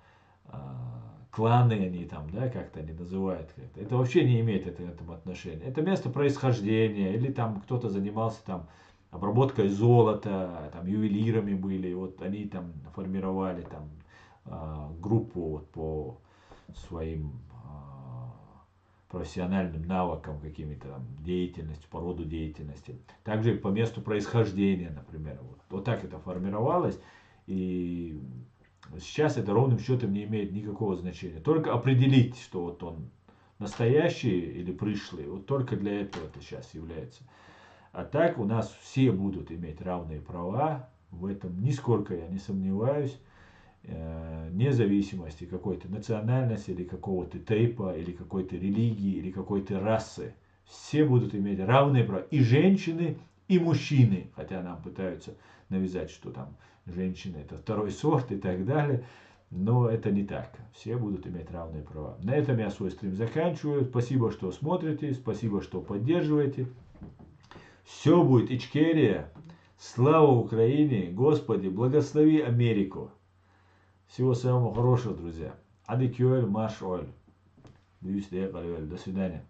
A: кланы они там, да, как-то они называют. Это вообще не имеет к этому отношения. Это место происхождения, или там кто-то занимался там обработкой золота, там ювелирами были, вот они там формировали там группу вот по своим профессиональным навыкам, какими-то там деятельностью, по роду деятельности. Также по месту происхождения, например. Вот так это формировалось. И сейчас это ровным счетом не имеет никакого значения. Только определить, что вот он настоящий или пришлый, вот только для этого это сейчас является. А так у нас все будут иметь равные права. В этом нисколько я не сомневаюсь. Вне зависимости какой-то национальности или какого-то тейпа, или какой-то религии, или какой-то расы. Все будут иметь равные права. И женщины, и мужчины. Хотя нам пытаются навязать, что там женщины это второй сорт и так далее. Но это не так. Все будут иметь равные права. На этом я свой стрим заканчиваю. Спасибо, что смотрите. Спасибо, что поддерживаете. Все будет Ичкерия. Слава Украине. Господи, благослови Америку. Всего самого хорошего, друзья. Ади кёль, маш оль. До свидания.